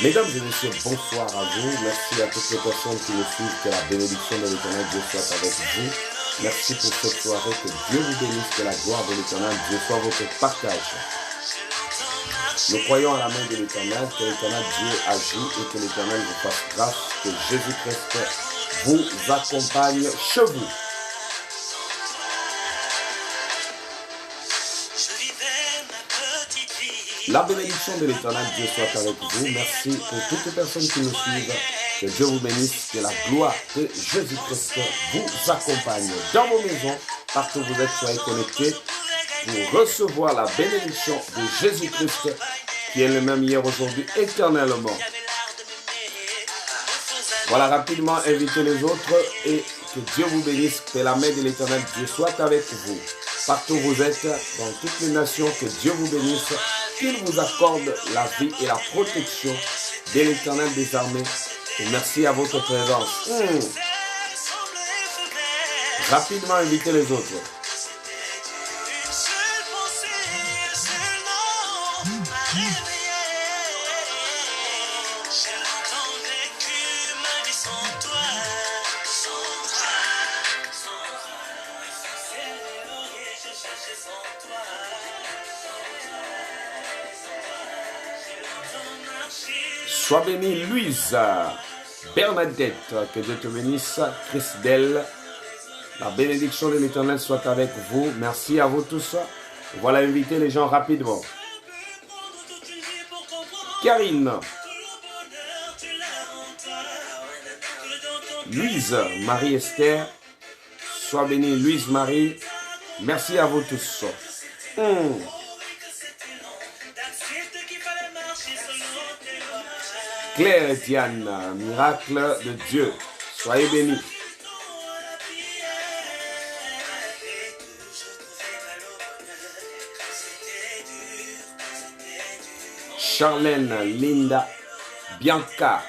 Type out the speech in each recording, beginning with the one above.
Mesdames et messieurs, bonsoir à vous. Merci à toutes les personnes qui nous suivent. Que la bénédiction de l'Éternel Dieu soit avec vous. Merci pour cette soirée. Que Dieu vous bénisse. Que la gloire de l'Éternel Dieu soit votre partage. Nous croyons à la main de l'Éternel, que l'Éternel Dieu agit et que l'Éternel vous fasse grâce, que Jésus-Christ vous accompagne chez vous. La bénédiction de l'Éternel Dieu soit avec vous. Merci pour toutes les personnes qui nous suivent. Que Dieu vous bénisse, que la gloire de Jésus-Christ vous accompagne dans vos maisons, partout où vous êtes, soyez connectés pour recevoir la bénédiction de Jésus-Christ qui est le même hier, aujourd'hui, éternellement. Voilà, rapidement, invitez les autres et que Dieu vous bénisse, que la main de l'Éternel Dieu soit avec vous. Partout où vous êtes, dans toutes les nations, que Dieu vous bénisse, qu'il vous accorde la vie et la protection de l'Éternel des armées. Et merci à votre présence. Rapidement, invitez les autres. Sois bénie, Louise, Bernadette, que Dieu te bénisse, Christelle, la bénédiction de l'Éternel soit avec vous. Merci à vous tous. Voilà, invitez les gens rapidement. Karine, Louise, Marie-Esther, sois bénie, Louise, Marie. Merci à vous tous. Claire et Diane, miracle de Dieu, soyez bénis. Charlène, Linda, Bianca.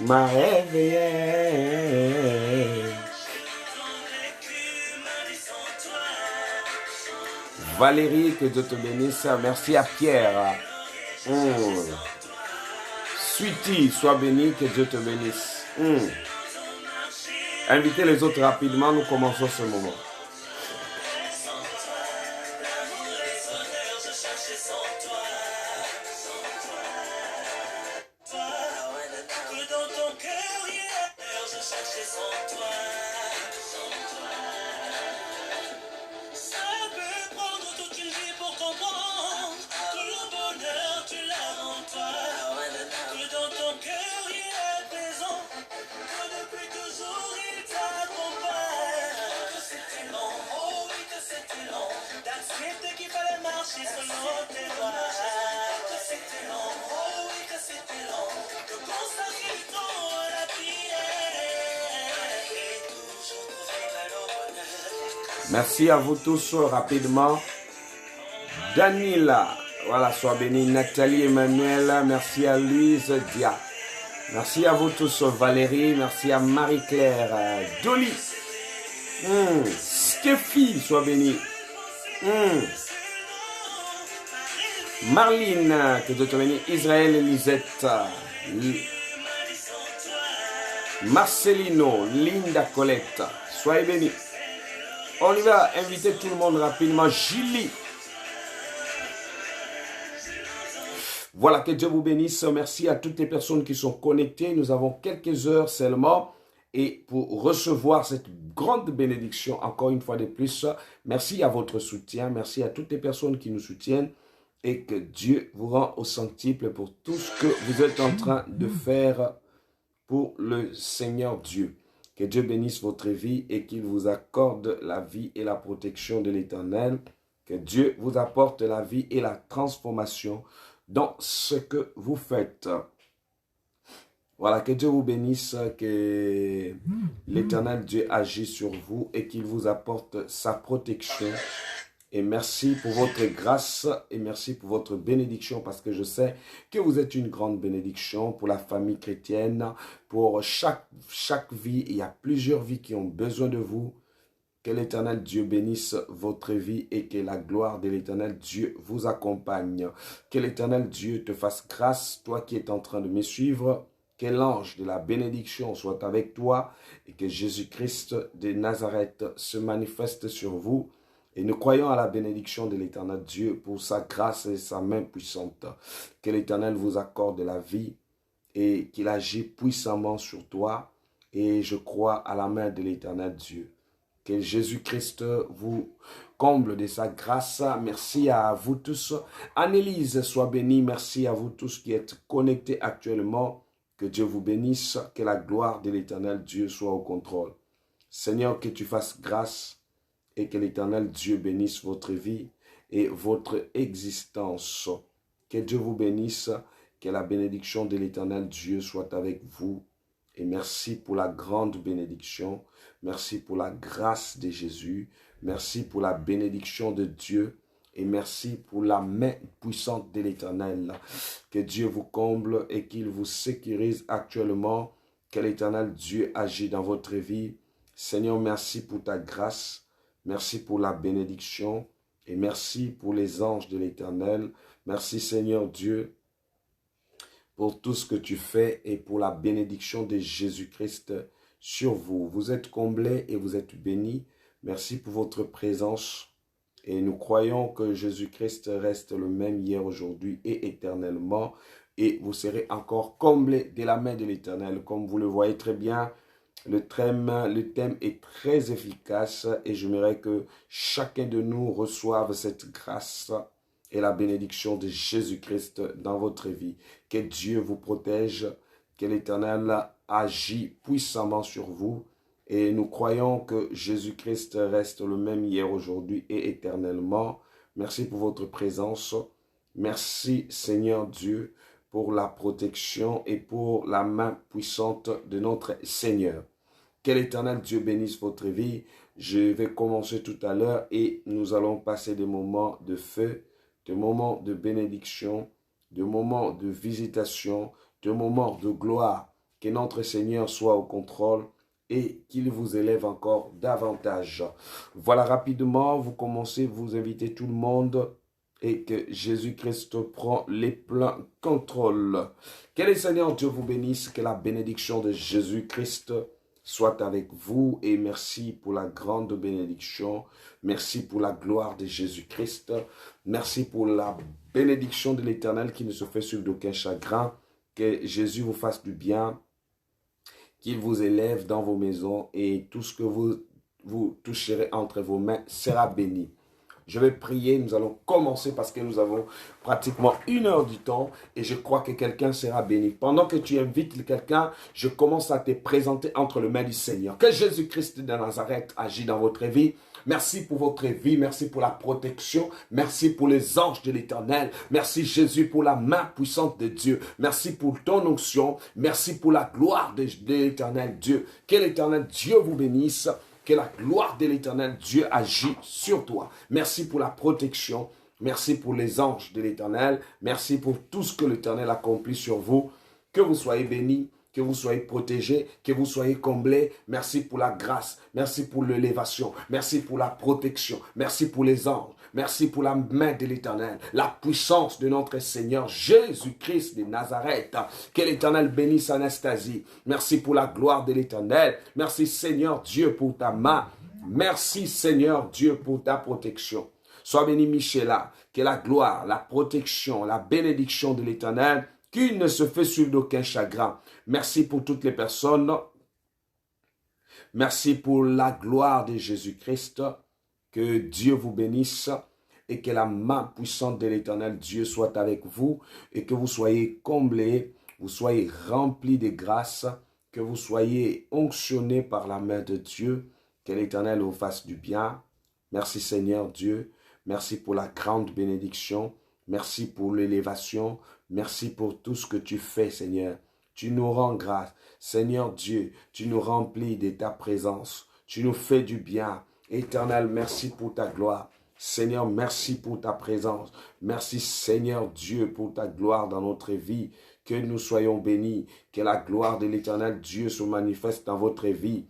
Ma réveillée. Valérie, que Dieu te bénisse. Merci à Pierre. Sweetie, sois béni, que Dieu te bénisse. Invitez les autres rapidement, nous commençons ce moment. Merci à vous tous rapidement. Danila, voilà, sois béni. Nathalie Emmanuel, merci à Louise Dia. Merci à vous tous, Valérie, merci à Marie-Claire, Dolly. Stéphie, sois béni. Marlene, que Dieu te bénisse. Israël Elisette. Marcelino, Linda Colette, soyez bénis. On y va inviter tout le monde rapidement. Julie. Voilà, que Dieu vous bénisse. Merci à toutes les personnes qui sont connectées. Nous avons quelques heures seulement. Et pour recevoir cette grande bénédiction, encore une fois de plus, merci à votre soutien. Merci à toutes les personnes qui nous soutiennent. Et que Dieu vous rend au centuple pour tout ce que vous êtes en train de faire pour le Seigneur Dieu. Que Dieu bénisse votre vie et qu'il vous accorde la vie et la protection de l'Éternel. Que Dieu vous apporte la vie et la transformation dans ce que vous faites. Voilà, que Dieu vous bénisse, que l'Éternel Dieu agisse sur vous et qu'il vous apporte sa protection Et merci pour votre grâce et merci pour votre bénédiction parce que je sais que vous êtes une grande bénédiction pour la famille chrétienne, pour chaque vie. Il y a plusieurs vies qui ont besoin de vous. Que l'Éternel Dieu bénisse votre vie et que la gloire de l'Éternel Dieu vous accompagne. Que l'Éternel Dieu te fasse grâce, toi qui es en train de me suivre. Que l'ange de la bénédiction soit avec toi et que Jésus-Christ de Nazareth se manifeste sur vous. Et nous croyons à la bénédiction de l'Éternel Dieu pour sa grâce et sa main puissante. Que l'Éternel vous accorde la vie et qu'il agit puissamment sur toi. Et je crois à la main de l'Éternel Dieu. Que Jésus-Christ vous comble de sa grâce. Merci à vous tous. Annelise, sois bénie. Merci à vous tous qui êtes connectés actuellement. Que Dieu vous bénisse. Que la gloire de l'Éternel Dieu soit au contrôle. Seigneur, que tu fasses grâce et que l'Éternel Dieu bénisse votre vie et votre existence. Que Dieu vous bénisse. Que la bénédiction de l'Éternel Dieu soit avec vous. Et merci pour la grande bénédiction. Merci pour la grâce de Jésus. Merci pour la bénédiction de Dieu. Et merci pour la main puissante de l'Éternel. Que Dieu vous comble et qu'il vous sécurise actuellement. Que l'Éternel Dieu agit dans votre vie. Seigneur, merci pour ta grâce. Merci pour la bénédiction. Et merci pour les anges de l'Éternel. Merci Seigneur Dieu pour tout ce que tu fais et pour la bénédiction de Jésus-Christ sur vous. Vous êtes comblés et vous êtes bénis. Merci pour votre présence. Et nous croyons que Jésus-Christ reste le même hier, aujourd'hui et éternellement. Et vous serez encore comblés de la main de l'Éternel. Comme vous le voyez très bien, le thème est très efficace et j'aimerais que chacun de nous reçoive cette grâce et la bénédiction de Jésus-Christ dans votre vie. Que Dieu vous protège, que l'Éternel agit puissamment sur vous. Et nous croyons que Jésus-Christ reste le même hier, aujourd'hui et éternellement. Merci pour votre présence. Merci Seigneur Dieu pour la protection et pour la main puissante de notre Seigneur. Que l'Éternel Dieu bénisse votre vie. Je vais commencer tout à l'heure et nous allons passer des moments de feu, de moments de bénédiction, de moments de visitation, de moments de gloire. Que notre Seigneur soit au contrôle et qu'il vous élève encore davantage. Voilà, rapidement, vous commencez, vous invitez tout le monde et que Jésus-Christ prend les pleins contrôles. Que le Seigneur Dieu vous bénisse, que la bénédiction de Jésus-Christ soit avec vous et merci pour la grande bénédiction. Merci pour la gloire de Jésus-Christ. Merci pour la bénédiction de l'Éternel qui ne se fait sur d'aucun chagrin. Que Jésus vous fasse du bien, qu'il vous élève dans vos maisons et tout ce que vous toucherez entre vos mains sera béni. Je vais prier, nous allons commencer parce que nous avons pratiquement 1 heure du temps et je crois que quelqu'un sera béni. Pendant que tu invites quelqu'un, je commence à te présenter entre les mains du Seigneur. Que Jésus-Christ de Nazareth agit dans votre vie. Merci pour votre vie, merci pour la protection, merci pour les anges de l'Éternel, merci Jésus pour la main puissante de Dieu, merci pour ton onction, merci pour la gloire de l'Éternel Dieu. Que l'Éternel Dieu vous bénisse. Que la gloire de l'Éternel Dieu agit sur toi. Merci pour la protection. Merci pour les anges de l'Éternel. Merci pour tout ce que l'Éternel accomplit sur vous. Que vous soyez bénis, que vous soyez protégés, que vous soyez comblés. Merci pour la grâce. Merci pour l'élévation. Merci pour la protection. Merci pour les anges. Merci pour la main de l'Éternel, la puissance de notre Seigneur Jésus-Christ de Nazareth. Que l'Éternel bénisse Anastasie. Merci pour la gloire de l'Éternel. Merci Seigneur Dieu pour ta main. Merci Seigneur Dieu pour ta protection. Sois béni Michela. Que la gloire, la protection, la bénédiction de l'Éternel, qui ne se fait sur d'aucun chagrin. Merci pour toutes les personnes. Merci pour la gloire de Jésus-Christ. Que Dieu vous bénisse et que la main puissante de l'Éternel Dieu soit avec vous et que vous soyez comblés, vous soyez remplis de grâce, que vous soyez onctionnés par la main de Dieu, que l'Éternel vous fasse du bien. Merci Seigneur Dieu, merci pour la grande bénédiction, merci pour l'élévation, merci pour tout ce que tu fais Seigneur. Tu nous rends grâce, Seigneur Dieu, tu nous remplis de ta présence, tu nous fais du bien. Éternel, merci pour ta gloire. Seigneur, merci pour ta présence. Merci Seigneur Dieu pour ta gloire dans notre vie. Que nous soyons bénis. Que la gloire de l'Éternel Dieu se manifeste dans votre vie.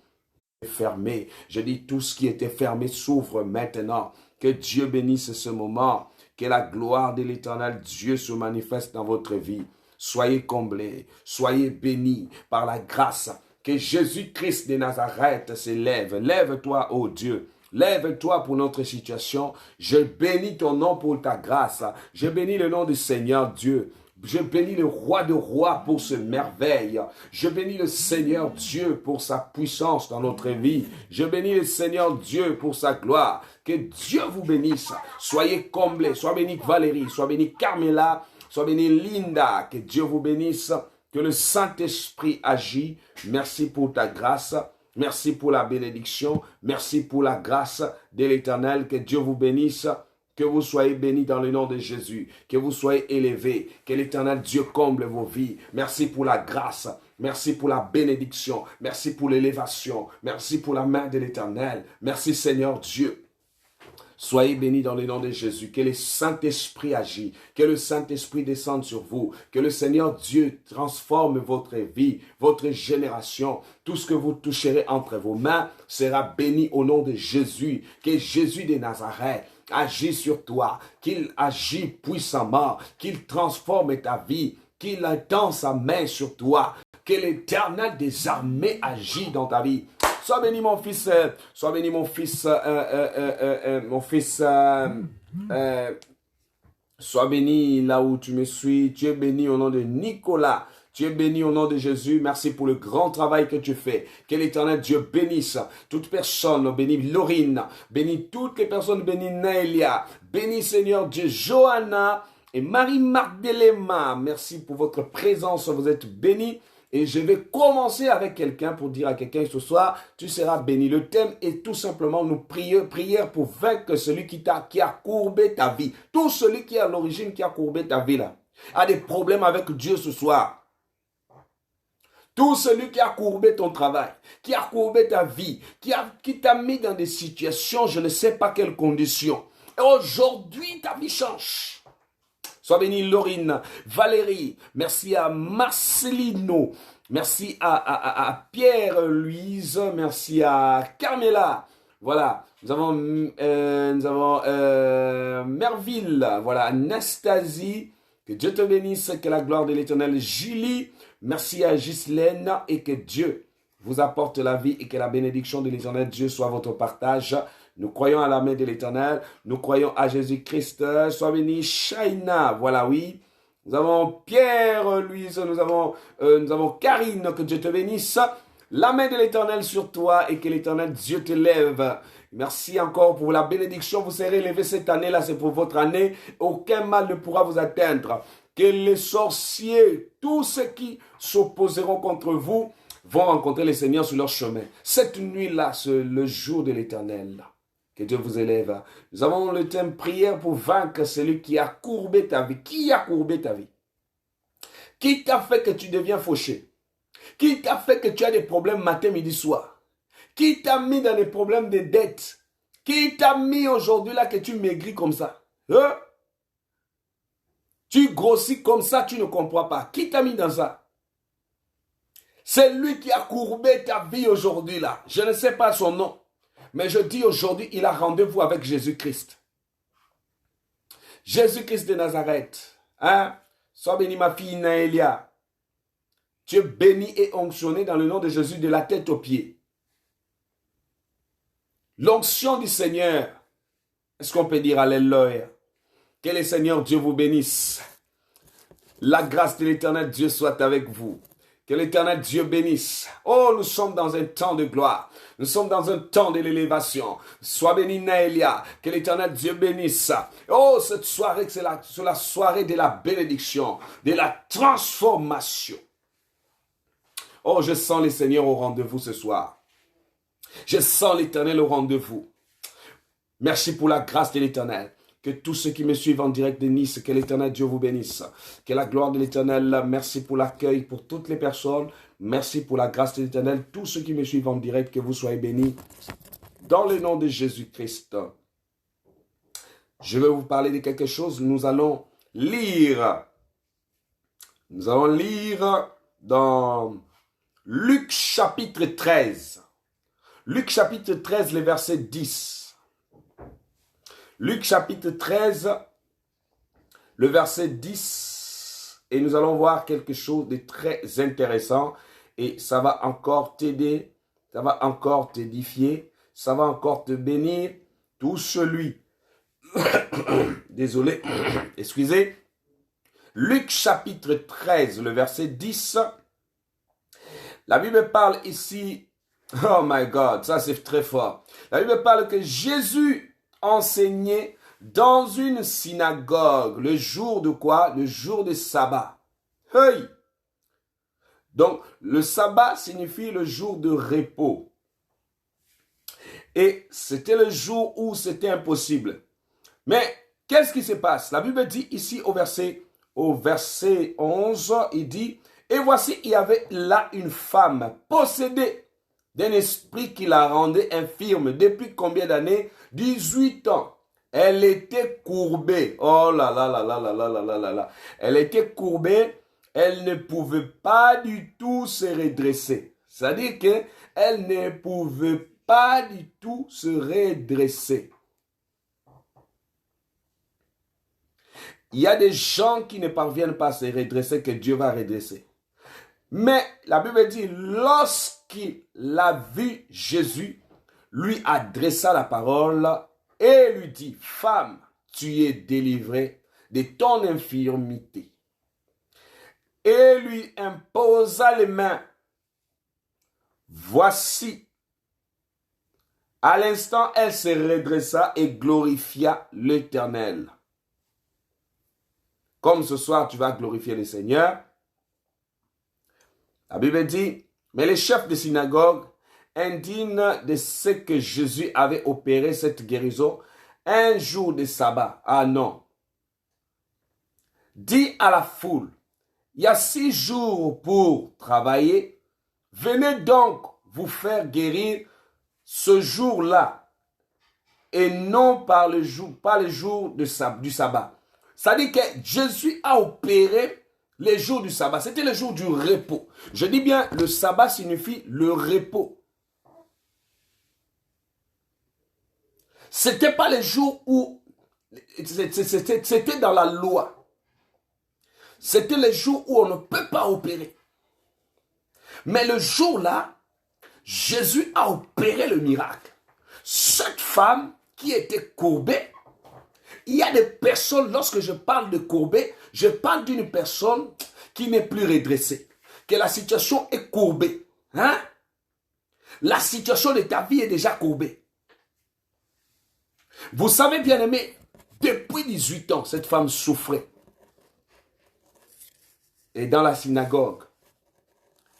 Fermé. Je dis tout ce qui était fermé s'ouvre maintenant. Que Dieu bénisse ce moment. Que la gloire de l'Éternel Dieu se manifeste dans votre vie. Soyez comblés, soyez bénis par la grâce. Que Jésus-Christ de Nazareth s'élève. Lève-toi, ô Dieu. Lève-toi pour notre situation. Je bénis ton nom pour ta grâce. Je bénis le nom du Seigneur Dieu. Je bénis le roi de rois pour ce merveille. Je bénis le Seigneur Dieu pour sa puissance dans notre vie. Je bénis le Seigneur Dieu pour sa gloire. Que Dieu vous bénisse. Soyez comblés. Sois bénie Valérie. Sois bénie Carmela. Sois bénie Linda. Que Dieu vous bénisse. Que le Saint-Esprit agit. Merci pour ta grâce. Merci pour la bénédiction. Merci pour la grâce de l'Éternel. Que Dieu vous bénisse. Que vous soyez bénis dans le nom de Jésus. Que vous soyez élevés. Que l'Éternel Dieu comble vos vies. Merci pour la grâce. Merci pour la bénédiction. Merci pour l'élévation. Merci pour la main de l'Éternel. Merci Seigneur Dieu. Soyez bénis dans le nom de Jésus. Que le Saint-Esprit agisse. Que le Saint-Esprit descende sur vous. Que le Seigneur Dieu transforme votre vie, votre génération. Tout ce que vous toucherez entre vos mains sera béni au nom de Jésus. Que Jésus de Nazareth agit sur toi, qu'il agit puissamment, qu'il transforme ta vie, qu'il étend sa main sur toi, que l'Éternel des armées agit dans ta vie. Sois béni mon fils, sois béni mon fils, sois béni là où tu me suis. Tu es béni au nom de Nicolas. Tu es béni au nom de Jésus. Merci pour le grand travail que tu fais. Que l'Éternel Dieu bénisse toute personne. Bénis Laurine. Bénis toutes les personnes. Bénis Naëlia. Bénis Seigneur Dieu Johanna et Marie-Magdalena. Merci pour votre présence. Vous êtes bénis. Et je vais commencer avec quelqu'un pour dire à quelqu'un ce soir, tu seras béni. Le thème est tout simplement nous prière pour vaincre celui qui a courbé ta vie. Tout celui qui est à l'origine qui a courbé ta vie là, a des problèmes avec Dieu ce soir. Tout celui qui a courbé ton travail, qui a courbé ta vie, qui t'a mis dans des situations, je ne sais pas quelles conditions. Et aujourd'hui, ta vie change. Sois béni Laurine, Valérie, merci à Marcelino, merci à Pierre-Louise, merci à Carmela. Voilà, nous avons Merville, voilà, Anastasie, que Dieu te bénisse, que la gloire de l'Éternel. Julie, merci à Ghislaine et que Dieu vous apporte la vie et que la bénédiction de l'Éternel Dieu soit votre partage. Nous croyons à la main de l'Éternel. Nous croyons à Jésus-Christ. Sois béni, Shaina. Voilà, oui. Nous avons Pierre, Louise. Nous avons Karine. Que Dieu te bénisse. La main de l'Éternel sur toi et que l'Éternel Dieu te lève. Merci encore pour la bénédiction. Vous serez élevés cette année-là. C'est pour votre année. Aucun mal ne pourra vous atteindre. Que les sorciers, tous ceux qui s'opposeront contre vous, vont rencontrer le Seigneur sur leur chemin. Cette nuit-là, c'est le jour de l'Éternel. Que Dieu vous élève. Nous avons le thème prière pour vaincre celui qui a courbé ta vie. Qui a courbé ta vie? Qui t'a fait que tu deviens fauché? Qui t'a fait que tu as des problèmes matin, midi, soir? Qui t'a mis dans des problèmes de dette? Qui t'a mis aujourd'hui là que tu maigris comme ça? Hein? Tu grossis comme ça, tu ne comprends pas. Qui t'a mis dans ça? C'est lui qui a courbé ta vie aujourd'hui là. Je ne sais pas son nom. Mais je dis aujourd'hui, il a rendez-vous avec Jésus-Christ. Jésus-Christ de Nazareth. Hein? Sois béni ma fille Naëlia. Tu es béni et onctionné dans le nom de Jésus de la tête aux pieds. L'onction du Seigneur. Est-ce qu'on peut dire Alléluia? Que le Seigneur Dieu vous bénisse. La grâce de l'Éternel Dieu soit avec vous. Que l'Éternel Dieu bénisse. Oh, nous sommes dans un temps de gloire. Nous sommes dans un temps de l'élévation. Sois béni Naëlia. Que l'Éternel Dieu bénisse. Oh, cette soirée, c'est la soirée de la bénédiction, de la transformation. Oh, je sens le Seigneur au rendez-vous ce soir. Je sens l'Éternel au rendez-vous. Merci pour la grâce de l'Éternel. Que tous ceux qui me suivent en direct de Nice, que l'Éternel Dieu vous bénisse. Que la gloire de l'Éternel, merci pour l'accueil, pour toutes les personnes. Merci pour la grâce de l'Éternel. Tous ceux qui me suivent en direct, que vous soyez bénis. Dans le nom de Jésus-Christ. Je vais vous parler de quelque chose. Nous allons lire. Nous allons lire dans Luc chapitre 13. Luc chapitre 13, le verset 10. Luc chapitre 13, le verset 10. Et nous allons voir quelque chose de très intéressant. Et ça va encore t'aider, ça va encore t'édifier, ça va encore te bénir. Tout celui, désolé, excusez, Luc chapitre 13, le verset 10, la Bible parle ici, oh my God, ça c'est très fort. La Bible parle que Jésus enseignait dans une synagogue, le jour de quoi? Le jour de sabbat. Hey! Donc, le sabbat signifie le jour de repos. Et c'était le jour où c'était impossible. Mais, qu'est-ce qui se passe? La Bible dit ici au verset 11, il dit, « Et voici, il y avait là une femme possédée d'un esprit qui la rendait infirme. Depuis combien d'années? 18 ans. Elle était courbée. Oh là là là là là là là là là là. Elle était courbée. Elle ne pouvait pas du tout se redresser. C'est-à-dire qu'elle ne pouvait pas du tout se redresser. Il y a des gens qui ne parviennent pas à se redresser, que Dieu va redresser. Mais la Bible dit, lorsqu'il a vu Jésus, lui adressa la parole et lui dit, « Femme, tu es délivrée de ton infirmité. » Et lui imposa les mains. Voici. À l'instant, elle se redressa et glorifia l'Éternel. Comme ce soir, tu vas glorifier le Seigneur. La Bible dit, mais les chefs de synagogue, indignes de ce que Jésus avait opéré cette guérison, un jour de sabbat. Ah non. Dit à la foule, il y a 6 jours pour travailler. Venez donc vous faire guérir ce jour-là et non par le jour du sabbat. Ça dit que Jésus a opéré les jours du sabbat. C'était le jour du repos. Je dis bien, le sabbat signifie le repos. C'était pas les jours où c'était dans la loi. C'était les jours où on ne peut pas opérer. Mais le jour-là, Jésus a opéré le miracle. Cette femme qui était courbée, il y a des personnes, lorsque je parle de courbée, je parle d'une personne qui n'est plus redressée, que la situation est courbée. Hein? La situation de ta vie est déjà courbée. Vous savez, bien aimé, depuis 18 ans, cette femme souffrait. Et dans la synagogue,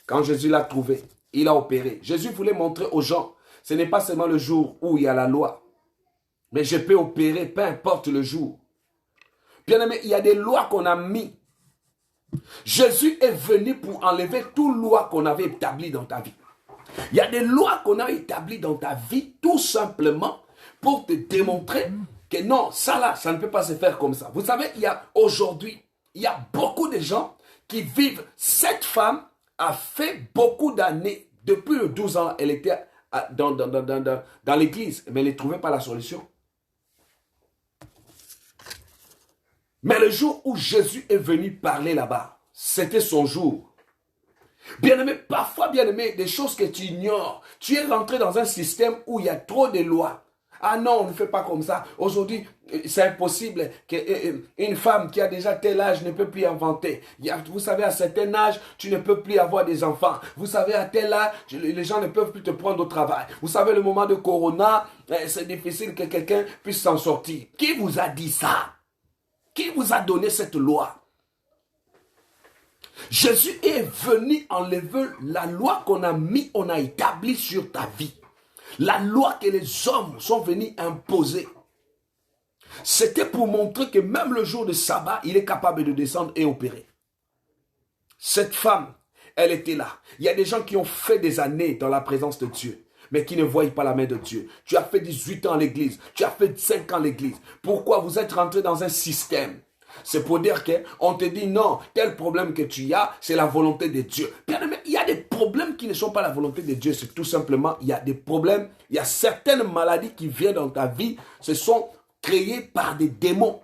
quand Jésus l'a trouvée, il a opéré. Jésus voulait montrer aux gens, ce n'est pas seulement le jour où il y a la loi, mais je peux opérer, peu importe le jour. Bien aimé, il y a des lois qu'on a mis. Jésus est venu pour enlever toute loi qu'on avait établie dans ta vie. Il y a des lois qu'on a établies dans ta vie, tout simplement pour te démontrer que non, ça là, ça ne peut pas se faire comme ça. Vous savez, aujourd'hui, il y a beaucoup de gens qui vivent. Cette femme a fait beaucoup d'années. Depuis le 12 ans, elle était dans l'église, mais elle ne trouvait pas la solution. Mais le jour où Jésus est venu parler là-bas, c'était son jour. Bien-aimé, parfois, bien-aimé, des choses que tu ignores. Tu es rentré dans un système où il y a trop de lois. Ah non, on ne fait pas comme ça. Aujourd'hui, c'est impossible qu'une femme qui a déjà tel âge ne peut plus inventer. Vous savez, à un certain âge, tu ne peux plus avoir des enfants. Vous savez, à tel âge, les gens ne peuvent plus te prendre au travail. Vous savez, le moment de Corona, c'est difficile que quelqu'un puisse s'en sortir. Qui vous a dit ça? Qui vous a donné cette loi? Jésus est venu enlever la loi qu'on a mis, on a établie sur ta vie. La loi que les hommes sont venus imposer. C'était pour montrer que même le jour de sabbat, il est capable de descendre et opérer. Cette femme, elle était là. Il y a des gens qui ont fait des années dans la présence de Dieu. mais qui ne voient pas la main de Dieu. Tu as fait 18 ans à l'église, tu as fait 5 ans à l'église. Pourquoi vous êtes rentré dans un système? C'est pour dire qu'on te dit non, tel problème que tu as, c'est la volonté de Dieu. Bien aimé, il y a des problèmes qui ne sont pas la volonté de Dieu, c'est tout simplement, il y a des problèmes, il y a certaines maladies qui viennent dans ta vie, ce sont créées par des démons.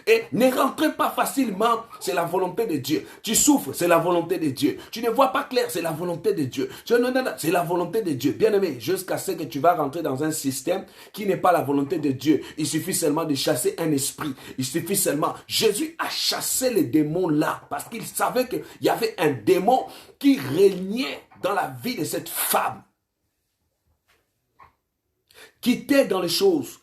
Et ne rentrez pas facilement, c'est la volonté de Dieu. Tu souffres, c'est la volonté de Dieu. Tu ne vois pas clair, c'est la volonté de Dieu. C'est la volonté de Dieu. Bien aimé, jusqu'à ce que tu vas rentrer dans un système qui n'est pas la volonté de Dieu. Il suffit seulement de chasser un esprit. Il suffit seulement. Jésus a chassé les démons là parce qu'il savait qu'il y avait un démon qui régnait dans la vie de cette femme. Qui était dans les choses.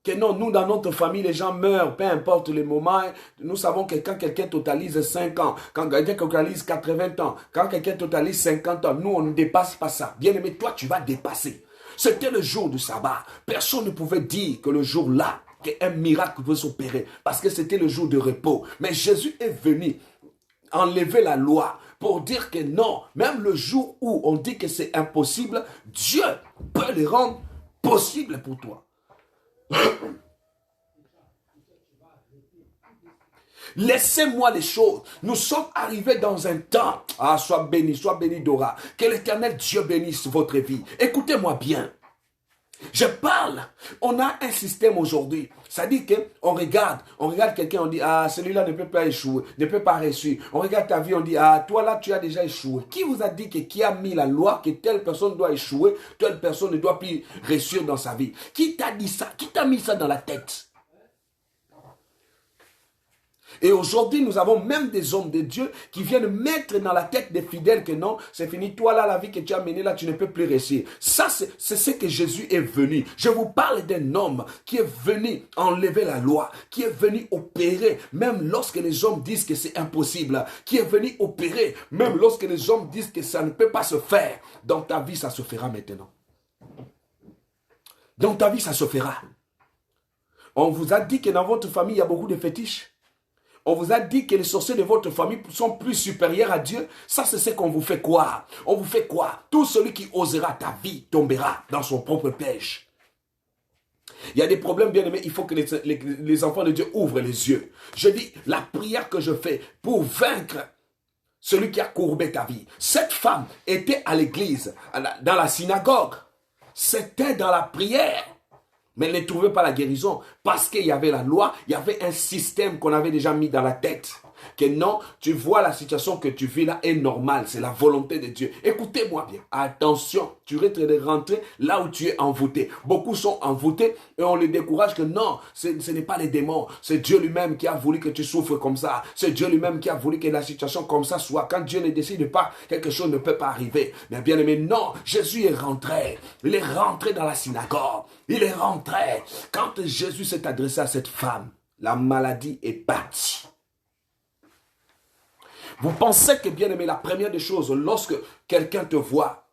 Que non, nous, dans notre famille, les gens meurent, peu importe le moment. Nous savons que quand quelqu'un totalise 5 ans, quand quelqu'un totalise 80 ans, quand quelqu'un totalise 50 ans, nous, on ne dépasse pas ça. Bien aimé, toi, tu vas dépasser. C'était le jour du sabbat. Personne ne pouvait dire que le jour-là, qu'un miracle pouvait s'opérer, parce que c'était le jour de repos. Mais Jésus est venu enlever la loi pour dire que non, même le jour où on dit que c'est impossible, Dieu peut le rendre possible pour toi. Laissez-moi les choses. Nous sommes arrivés dans un temps. Ah, sois béni Dora. Que l'Éternel Dieu bénisse votre vie. Écoutez-moi bien. Je parle. On a un système aujourd'hui. Ça dit qu'on regarde quelqu'un, on dit, ah, celui-là ne peut pas échouer, ne peut pas réussir. On regarde ta vie, on dit, ah, toi là, tu as déjà échoué. Qui vous a dit qui a mis la loi que telle personne doit échouer, telle personne ne doit plus réussir dans sa vie? Qui t'a dit ça? Qui t'a mis ça dans la tête? Et aujourd'hui, nous avons même des hommes de Dieu qui viennent mettre dans la tête des fidèles que non, c'est fini. Toi là, la vie que tu as menée là, tu ne peux plus réussir. Ça, c'est ce que Jésus est venu. Je vous parle d'un homme qui est venu enlever la loi, qui est venu opérer, même lorsque les hommes disent que c'est impossible, qui est venu opérer, même lorsque les hommes disent que ça ne peut pas se faire. Dans ta vie, ça se fera maintenant. Dans ta vie, ça se fera. On vous a dit que dans votre famille, il y a beaucoup de fétiches. On vous a dit que les sorciers de votre famille sont plus supérieurs à Dieu. Ça, c'est ce qu'on vous fait croire. On vous fait croire. Tout celui qui osera ta vie tombera dans son propre piège. Il y a des problèmes, bien aimés. Il faut que les enfants de Dieu ouvrent les yeux. Je dis, la prière que je fais pour vaincre celui qui a courbé ta vie. Cette femme était à l'église, dans la synagogue. C'était dans la prière. Mais elle ne trouvait pas la guérison parce qu'il y avait la loi, il y avait un système qu'on avait déjà mis dans la tête. Que non, tu vois la situation que tu vis là est normale, c'est la volonté de Dieu. Écoutez-moi bien, attention, tu risques de rentrer là où tu es envoûté. Beaucoup sont envoûtés et on les décourage que non, ce n'est pas les démons, c'est Dieu lui-même qui a voulu que tu souffres comme ça. C'est Dieu lui-même qui a voulu que la situation comme ça soit. Quand Dieu ne décide pas, quelque chose ne peut pas arriver. Mais bien aimé, non, Jésus est rentré. Il est rentré dans la synagogue. Il est rentré. Quand Jésus s'est adressé à cette femme, la maladie est partie. Vous pensez que, bien aimé, la première des choses, lorsque quelqu'un te voit,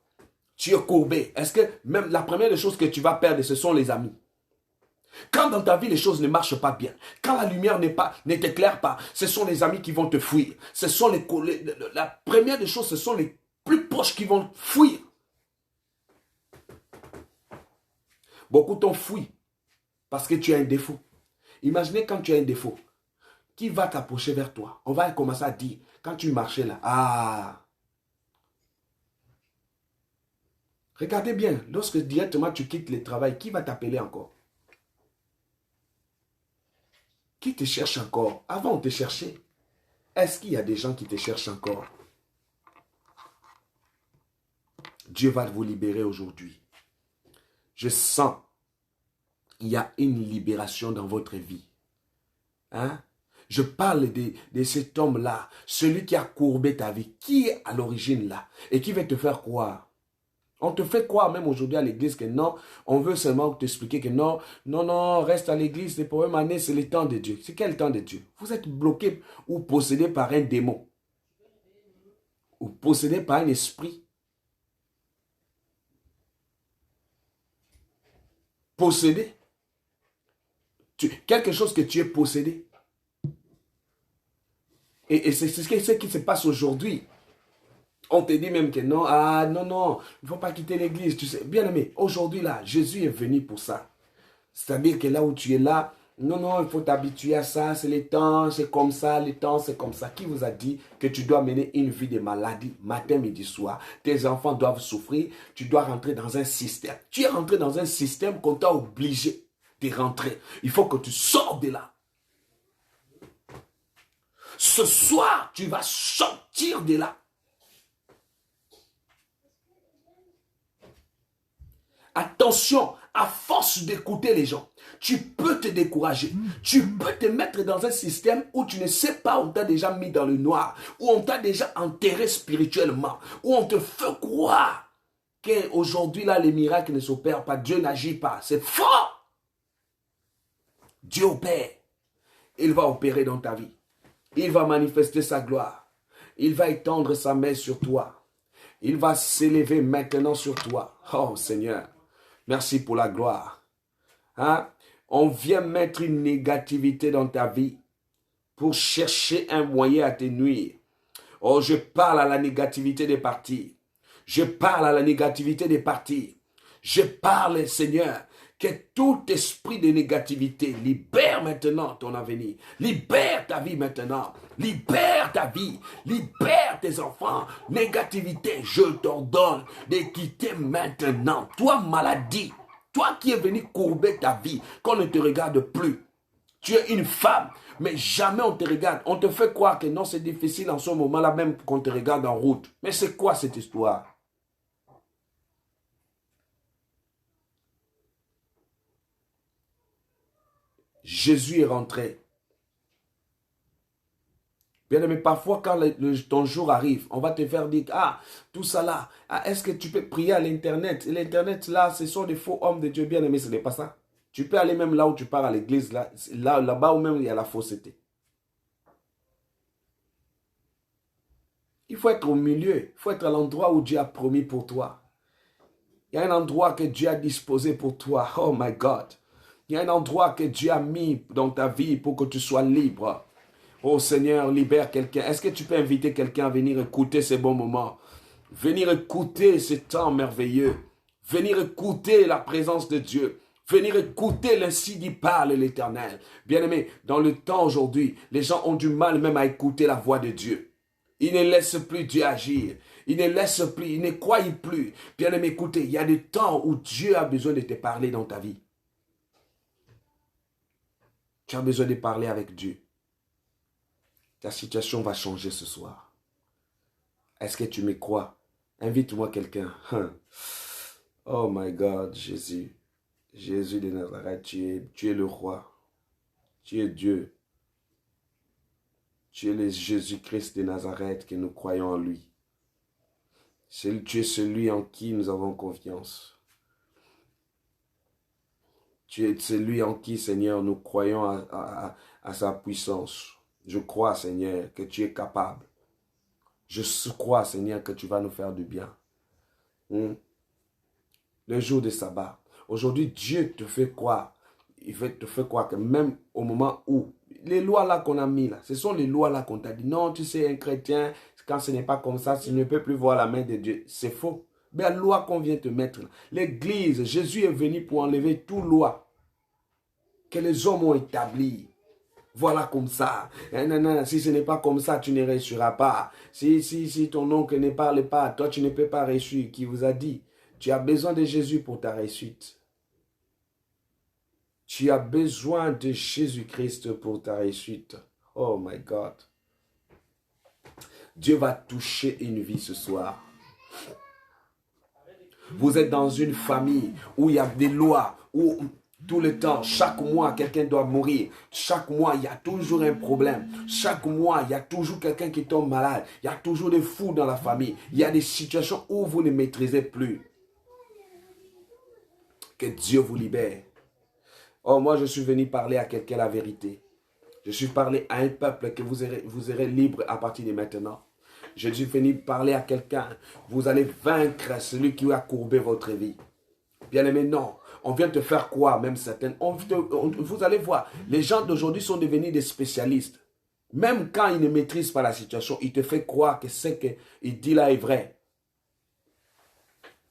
tu es courbé, est-ce que même la première des choses que tu vas perdre, ce sont les amis? Quand dans ta vie, les choses ne marchent pas bien, quand la lumière ne t'éclaire pas, ce sont les amis qui vont te fuir. Ce sont la première des choses, ce sont les plus proches qui vont fuir. Beaucoup t'ont fui parce que tu as un défaut. Imaginez quand tu as un défaut. Qui va t'approcher vers toi? On va commencer à dire, quand tu marchais là, ah. Regardez bien, lorsque directement tu quittes le travail, qui va t'appeler encore? Qui te cherche encore? Avant on te cherchait. Est-ce qu'il y a des gens qui te cherchent encore? Dieu va vous libérer aujourd'hui. Je sens, il y a une libération dans votre vie. Hein? Je parle de cet homme-là, celui qui a courbé ta vie, qui est à l'origine là, et qui va te faire croire. On te fait croire même aujourd'hui à l'église que non, on veut seulement t'expliquer que non, reste à l'église, les problèmes années, c'est le temps de Dieu. C'est quel temps de Dieu? Vous êtes bloqué ou possédé par un démon, ou possédé par un esprit. Possédé. Quelque chose que tu es possédé. Et c'est ce qui se passe aujourd'hui. On te dit même que non, ah non, non, il ne faut pas quitter l'église. Tu sais, bien aimé, aujourd'hui là, Jésus est venu pour ça. C'est-à-dire que là où tu es là, non, non, il faut t'habituer à ça, c'est les temps, c'est comme ça, les temps, c'est comme ça. Qui vous a dit que tu dois mener une vie de maladie, matin, midi, soir? Tes enfants doivent souffrir, tu dois rentrer dans un système. Tu es rentré dans un système qu'on t'a obligé de rentrer. Il faut que tu sors de là. Ce soir, tu vas sortir de là. Attention, à force d'écouter les gens, tu peux te décourager. Tu peux te mettre dans un système où tu ne sais pas, on t'a déjà mis dans le noir, où on t'a déjà enterré spirituellement, où on te fait croire qu'aujourd'hui, là, les miracles ne s'opèrent pas, Dieu n'agit pas. C'est faux. Dieu opère. Il va opérer dans ta vie. Il va manifester sa gloire. Il va étendre sa main sur toi. Il va s'élever maintenant sur toi. Oh Seigneur, merci pour la gloire. Hein? On vient mettre une négativité dans ta vie pour chercher un moyen à te nuire. Oh, je parle à la négativité des partis. Je parle à la négativité des partis. Je parle, Seigneur, que tout esprit de négativité libère maintenant ton avenir. Libère ta vie maintenant. Libère ta vie. Libère tes enfants. Négativité, je t'ordonne de quitter maintenant. Toi, maladie, toi qui es venu courber ta vie, qu'on ne te regarde plus. Tu es une femme, mais jamais on te regarde. On te fait croire que non, c'est difficile en ce moment-là, même qu'on te regarde en route. Mais c'est quoi cette histoire? Jésus est rentré. Bien aimé, parfois quand ton jour arrive, on va te faire dire, ah, tout ça là, ah, est-ce que tu peux prier à l'internet? L'internet là, ce sont des faux hommes de Dieu. Bien aimé, ce n'est pas ça. Tu peux aller même là où tu pars à l'église, là-bas où même il y a la fausseté. Il faut être au milieu, il faut être à l'endroit où Dieu a promis pour toi. Il y a un endroit que Dieu a disposé pour toi. Oh my God. Il y a un endroit que Dieu a mis dans ta vie pour que tu sois libre. Oh Seigneur, libère quelqu'un. Est-ce que tu peux inviter quelqu'un à venir écouter ces bons moments? Venir écouter ces temps merveilleux. Venir écouter la présence de Dieu. Venir écouter l'ainsi dit parle l'Éternel. Bien-aimé, dans le temps aujourd'hui, les gens ont du mal même à écouter la voix de Dieu. Ils ne laissent plus Dieu agir. Ils ne laissent plus, ils ne croient plus. Bien-aimé, écoutez, il y a des temps où Dieu a besoin de te parler dans ta vie. Tu as besoin de parler avec Dieu. Ta situation va changer ce soir. Est-ce que tu me crois? Invite-moi quelqu'un. Oh my God, Jésus. Jésus de Nazareth, tu es le roi. Tu es Dieu. Tu es le Jésus-Christ de Nazareth que nous croyons en lui. Tu es celui en qui nous avons confiance. Tu es celui en qui, Seigneur, nous croyons à sa puissance. Je crois, Seigneur, que tu es capable. Je crois, Seigneur, que tu vas nous faire du bien. Le jour de sabbat. Aujourd'hui, Dieu te fait croire. Il te fait croire que même au moment où les lois là qu'on a mis là, ce sont les lois là qu'on t'a dit. Non, tu sais, un chrétien, quand ce n'est pas comme ça, tu ne peux plus voir la main de Dieu. C'est faux. Mais la loi qu'on vient te mettre là. L'église, Jésus est venu pour enlever toute loi que les hommes ont établie. Voilà comme ça. Si ce n'est pas comme ça, tu ne réussiras pas. Si ton oncle ne parle pas, toi tu ne peux pas réussir. Qui vous a dit? Tu as besoin de Jésus pour ta réussite. Tu as besoin de Jésus-Christ pour ta réussite. Oh my God. Dieu va toucher une vie ce soir. Vous êtes dans une famille où il y a des lois, où tout le temps, chaque mois, quelqu'un doit mourir. Chaque mois, il y a toujours un problème. Chaque mois, il y a toujours quelqu'un qui tombe malade. Il y a toujours des fous dans la famille. Il y a des situations où vous ne maîtrisez plus. Que Dieu vous libère. Oh, moi, je suis venu parler à quelqu'un la vérité. Je suis parlé à un peuple que vous serez libre à partir de maintenant. Je suis venu parler à quelqu'un. Vous allez vaincre celui qui a courbé votre vie. Bien aimé, non. On vient te faire croire, même certaines. Vous allez voir, les gens d'aujourd'hui sont devenus des spécialistes. Même quand il ne maîtrise pas la situation, il te fait croire que ce qu'il dit là est vrai.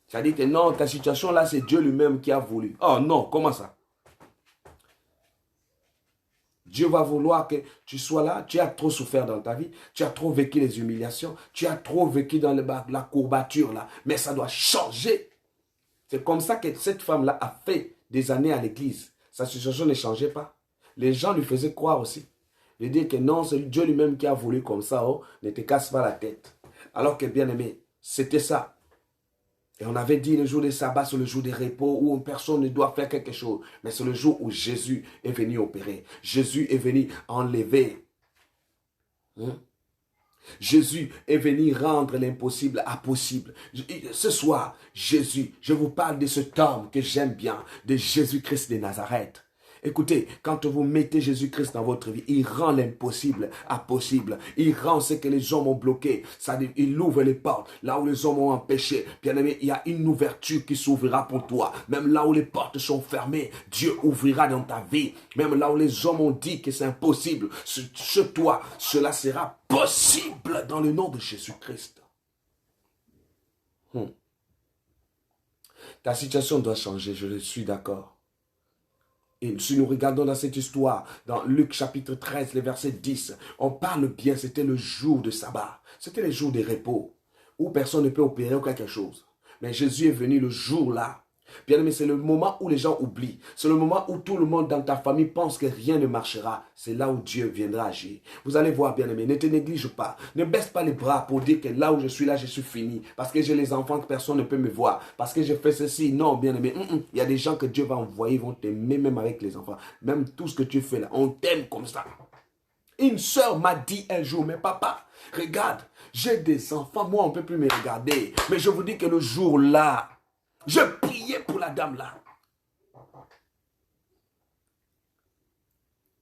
Ça dit que non, ta situation là, c'est Dieu lui-même qui a voulu. Oh non, comment ça? Dieu va vouloir que tu sois là, tu as trop souffert dans ta vie, tu as trop vécu les humiliations, tu as trop vécu dans la courbature là, mais ça doit changer. C'est comme ça que cette femme-là a fait des années à l'église. Sa situation ne changeait pas. Les gens lui faisaient croire aussi. De dire que non, c'est Dieu lui-même qui a voulu comme ça, oh, ne te casse pas la tête. Alors que bien aimé, c'était ça. Et on avait dit le jour des sabbats, c'est le jour des repos où une personne ne doit faire quelque chose. Mais c'est le jour où Jésus est venu opérer. Jésus est venu enlever. Jésus est venu rendre l'impossible à possible. Ce soir, Jésus, je vous parle de cet homme que j'aime bien, de Jésus-Christ de Nazareth. Écoutez, quand vous mettez Jésus-Christ dans votre vie, il rend l'impossible à possible. Il rend ce que les hommes ont bloqué. C'est-à-dire, il ouvre les portes là où les hommes ont empêché. Bien aimé, il y a une ouverture qui s'ouvrira pour toi. Même là où les portes sont fermées, Dieu ouvrira dans ta vie. Même là où les hommes ont dit que c'est impossible, chez toi, cela sera possible dans le nom de Jésus-Christ. Ta situation doit changer, je suis d'accord. Et si nous regardons dans cette histoire, dans Luc chapitre 13, le verset 10, on parle bien, c'était le jour de sabbat. C'était le jour des repos, où personne ne peut opérer ou quelque chose. Mais Jésus est venu le jour là. Bien aimé, c'est le moment où les gens oublient. C'est le moment où tout le monde dans ta famille pense que rien ne marchera. C'est là où Dieu viendra agir. Vous allez voir, bien aimé, ne te néglige pas. Ne baisse pas les bras pour dire que là où je suis là, je suis fini. Parce que j'ai les enfants que personne ne peut me voir. Parce que j'ai fait ceci. Non, bien aimé. Il y a des gens que Dieu va envoyer, ils vont t'aimer même avec les enfants. Même tout ce que tu fais là, on t'aime comme ça. Une sœur m'a dit un jour, mais papa, regarde, j'ai des enfants, moi on ne peut plus me regarder. Mais je vous dis que le jour là, je priais pour la dame là.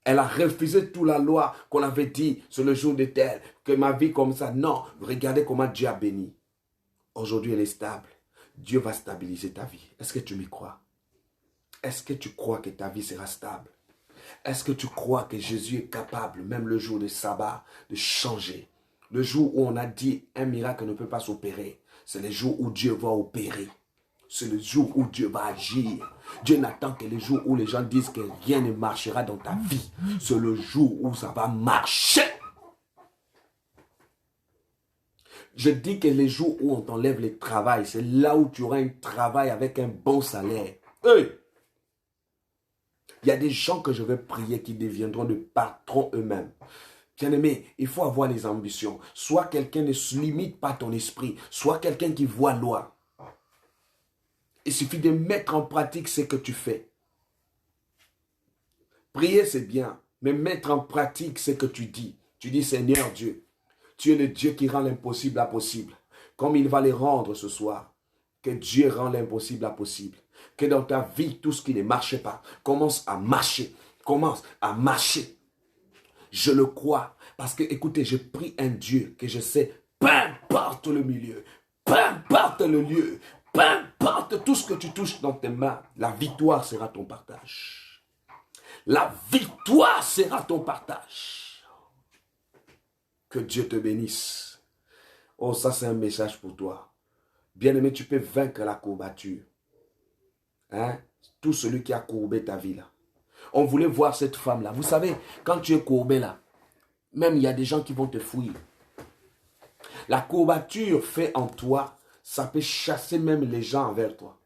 Elle a refusé toute la loi qu'on avait dit sur le jour de terre, que ma vie comme ça. Non, regardez comment Dieu a béni. Aujourd'hui, elle est stable. Dieu va stabiliser ta vie. Est-ce que tu m'y crois? Est-ce que tu crois que ta vie sera stable? Est-ce que tu crois que Jésus est capable, même le jour de sabbat, de changer? Le jour où on a dit un miracle ne peut pas s'opérer, c'est le jour où Dieu va opérer. C'est le jour où Dieu va agir. Dieu n'attend que le jour où les gens disent que rien ne marchera dans ta vie. C'est le jour où ça va marcher. Je dis que les jours où on t'enlève le travail, c'est là où tu auras un travail avec un bon salaire. Hey! Il y a des gens que je vais prier qui deviendront de patrons eux-mêmes. Bien-aimé, il faut avoir les ambitions. Soit quelqu'un ne se limite pas ton esprit, soit quelqu'un qui voit loin. Il suffit de mettre en pratique ce que tu fais. Prier, c'est bien, mais mettre en pratique ce que tu dis. Tu dis, Seigneur Dieu, tu es le Dieu qui rend l'impossible à possible. Comme il va les rendre ce soir. Que Dieu rend l'impossible à possible. Que dans ta vie, tout ce qui ne marche pas commence à marcher. Commence à marcher. Je le crois. Parce que, écoutez, je prie un Dieu que je sais, peu importe le milieu, peu importe le lieu, peu importe tout ce que tu touches dans tes mains, la victoire sera ton partage. La victoire sera ton partage. Que Dieu te bénisse. Oh, ça c'est un message pour toi. Bien-aimé, tu peux vaincre la courbature. Hein? Tout celui qui a courbé ta vie là. On voulait voir cette femme là. Vous savez, quand tu es courbé là, même il y a des gens qui vont te fouiller. La courbature fait en toi, ça peut chasser même les gens envers toi.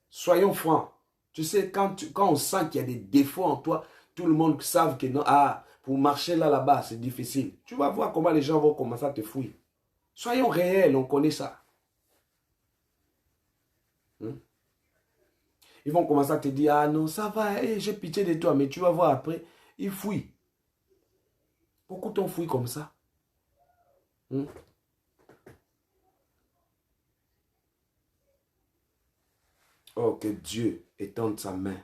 Soyons francs. Tu sais, quand on sent qu'il y a des défauts en toi, tout le monde savent que non, pour marcher là-bas, c'est difficile. Tu vas voir comment les gens vont commencer à te fouiller. Soyons réels, on connaît ça. Ils vont commencer à te dire, ah non, ça va, j'ai pitié de toi, mais tu vas voir après, ils fouillent. Beaucoup t'ont fouillé comme ça. Oh, que Dieu étende sa main.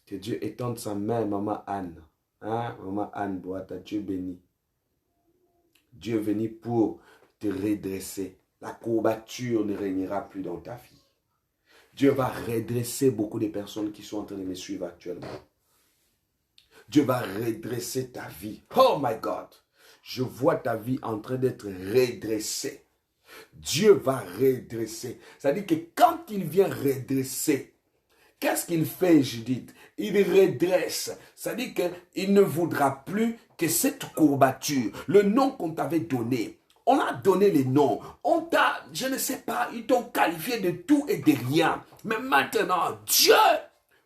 Que Dieu étende sa main, maman Anne. Hein? Maman Anne Boata, Dieu béni. Dieu est venu pour te redresser. La courbature ne régnera plus dans ta vie. Dieu va redresser beaucoup de personnes qui sont en train de me suivre actuellement. Dieu va redresser ta vie. Oh my God. Je vois ta vie en train d'être redressée. Dieu va redresser. C'est-à-dire que quand il vient redresser, qu'est-ce qu'il fait, Judith? Il redresse. C'est-à-dire qu'il ne voudra plus que cette courbature, le nom qu'on t'avait donné, on a donné les noms, on t'a, je ne sais pas, ils t'ont qualifié de tout et de rien. Mais maintenant, Dieu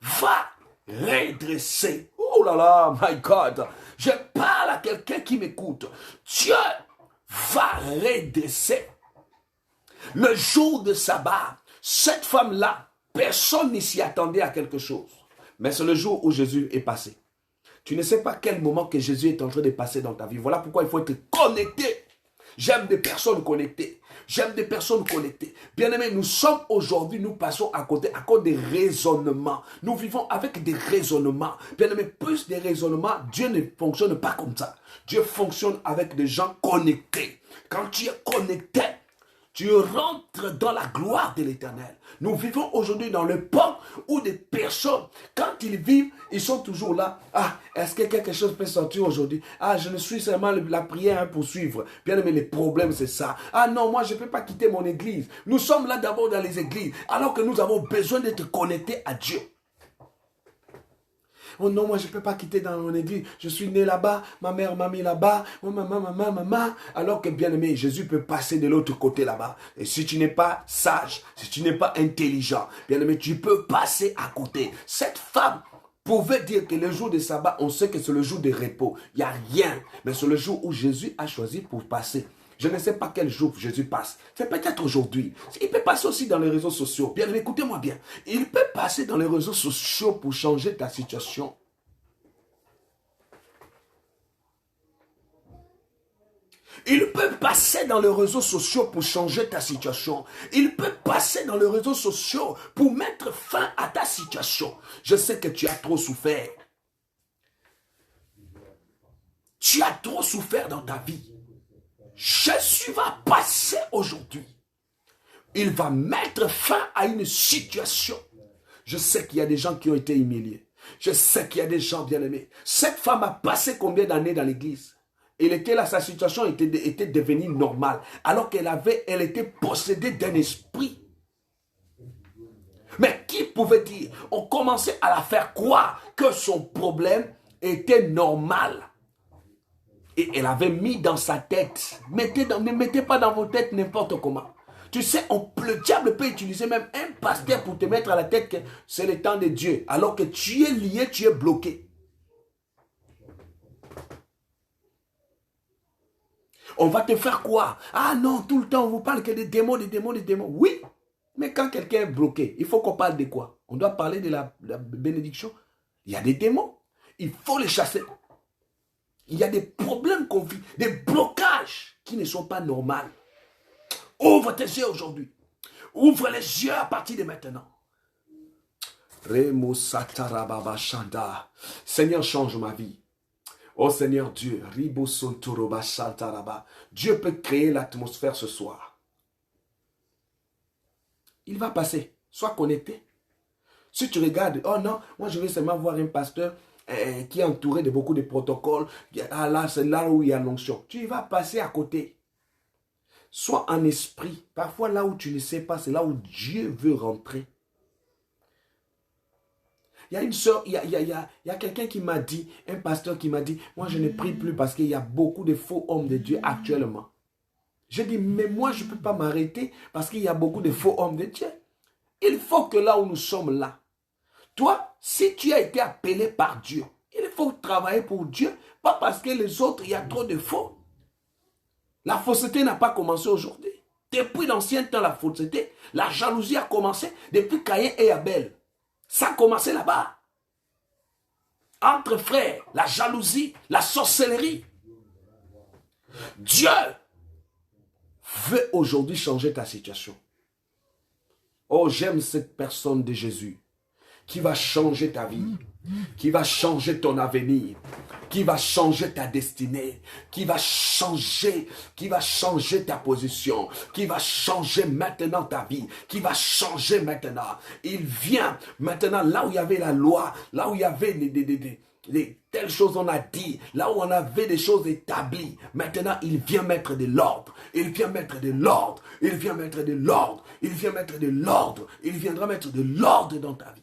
va redresser. Oh là là, my God. Je parle à quelqu'un qui m'écoute. Dieu va redresser. Le jour de sabbat, cette femme-là, personne ne s'y attendait à quelque chose. Mais c'est le jour où Jésus est passé. Tu ne sais pas quel moment que Jésus est en train de passer dans ta vie. Voilà pourquoi il faut être connecté. J'aime des personnes connectées. J'aime des personnes connectées. Bien-aimés, nous sommes aujourd'hui, nous passons à côté à cause des raisonnements. Nous vivons avec des raisonnements. Bien-aimés, plus des raisonnements, Dieu ne fonctionne pas comme ça. Dieu fonctionne avec des gens connectés. Quand tu es connecté, tu rentres dans la gloire de l'Éternel. Nous vivons aujourd'hui dans le peuple où des personnes, quand ils vivent, ils sont toujours là. Ah, est-ce que quelque chose peut sortir aujourd'hui? Ah, je ne suis seulement la prière pour suivre. Bien aimé, les problèmes, c'est ça. Ah non, moi, je ne peux pas quitter mon église. Nous sommes là d'abord dans les églises, alors que nous avons besoin d'être connectés à Dieu. Oh non, moi je ne peux pas quitter dans mon église. Je suis né là-bas, ma mère m'a mis là-bas. Oh maman. Alors que bien aimé, Jésus peut passer de l'autre côté là-bas. Et si tu n'es pas sage, si tu n'es pas intelligent, bien aimé, tu peux passer à côté. Cette femme pouvait dire que le jour de sabbat, on sait que c'est le jour de repos. Il n'y a rien. Mais c'est le jour où Jésus a choisi pour passer. Je ne sais pas quel jour Jésus passe. C'est peut-être aujourd'hui. Il peut passer aussi dans les réseaux sociaux. Bien, écoutez-moi bien. Il peut passer dans les réseaux sociaux pour changer ta situation. Il peut passer dans les réseaux sociaux pour changer ta situation. Il peut passer dans les réseaux sociaux pour mettre fin à ta situation. Je sais que tu as trop souffert. Tu as trop souffert dans ta vie. Jésus va passer aujourd'hui. Il va mettre fin à une situation. Je sais qu'il y a des gens qui ont été humiliés. Je sais qu'il y a des gens bien aimés. Cette femme a passé combien d'années dans l'église? Elle était là, sa situation était devenue normale. Alors elle était possédée d'un esprit. Mais qui pouvait dire? On commençait à la faire croire que son problème était normal. Et elle avait mis dans sa tête. Ne mettez pas dans vos têtes n'importe comment. Tu sais, le diable peut utiliser même un pasteur pour te mettre à la tête que c'est le temps de Dieu. Alors que tu es lié, tu es bloqué. On va te faire croire. Ah non, tout le temps on vous parle que des démons, des démons, des démons. Oui, mais quand quelqu'un est bloqué, il faut qu'on parle de quoi? On doit parler de la bénédiction. Il y a des démons. Il faut les chasser. Il y a des problèmes qu'on vit, des blocages qui ne sont pas normaux. Ouvre tes yeux aujourd'hui. Ouvre les yeux à partir de maintenant. Seigneur, change ma vie. Oh Seigneur Dieu, Dieu peut créer l'atmosphère ce soir. Il va passer. Sois connecté. Si tu regardes, oh non, moi je vais seulement voir un pasteur qui est entouré de beaucoup de protocoles. Ah là, c'est là où il y a l'onction. Tu vas passer à côté. Sois en esprit. Parfois là où tu ne sais pas, c'est là où Dieu veut rentrer. Il y a une soeur, il y a quelqu'un qui m'a dit, un pasteur qui m'a dit, moi je ne prie plus parce qu'il y a beaucoup de faux hommes de Dieu actuellement. J'ai dit, mais moi je ne peux pas m'arrêter parce qu'il y a beaucoup de faux hommes de Dieu. Il faut que là où nous sommes là, toi, si tu as été appelé par Dieu, il faut travailler pour Dieu, pas parce que les autres, il y a trop de faux. La fausseté n'a pas commencé aujourd'hui. Depuis l'ancien temps, la fausseté, la jalousie a commencé depuis Caïn et Abel. Ça a commencé là-bas. Entre frères, la jalousie, la sorcellerie. Dieu veut aujourd'hui changer ta situation. Oh, j'aime cette personne de Jésus qui va changer ta vie, qui va changer ton avenir, qui va changer ta destinée, qui va changer ta position, qui va changer maintenant ta vie, qui va changer maintenant. Il vient maintenant là où il y avait la loi, là où il y avait Telle chose on a dit, là où on avait des choses établies, maintenant il vient mettre de l'ordre, il vient mettre de l'ordre, il vient mettre de l'ordre, il vient mettre de l'ordre, il viendra mettre de l'ordre dans ta vie.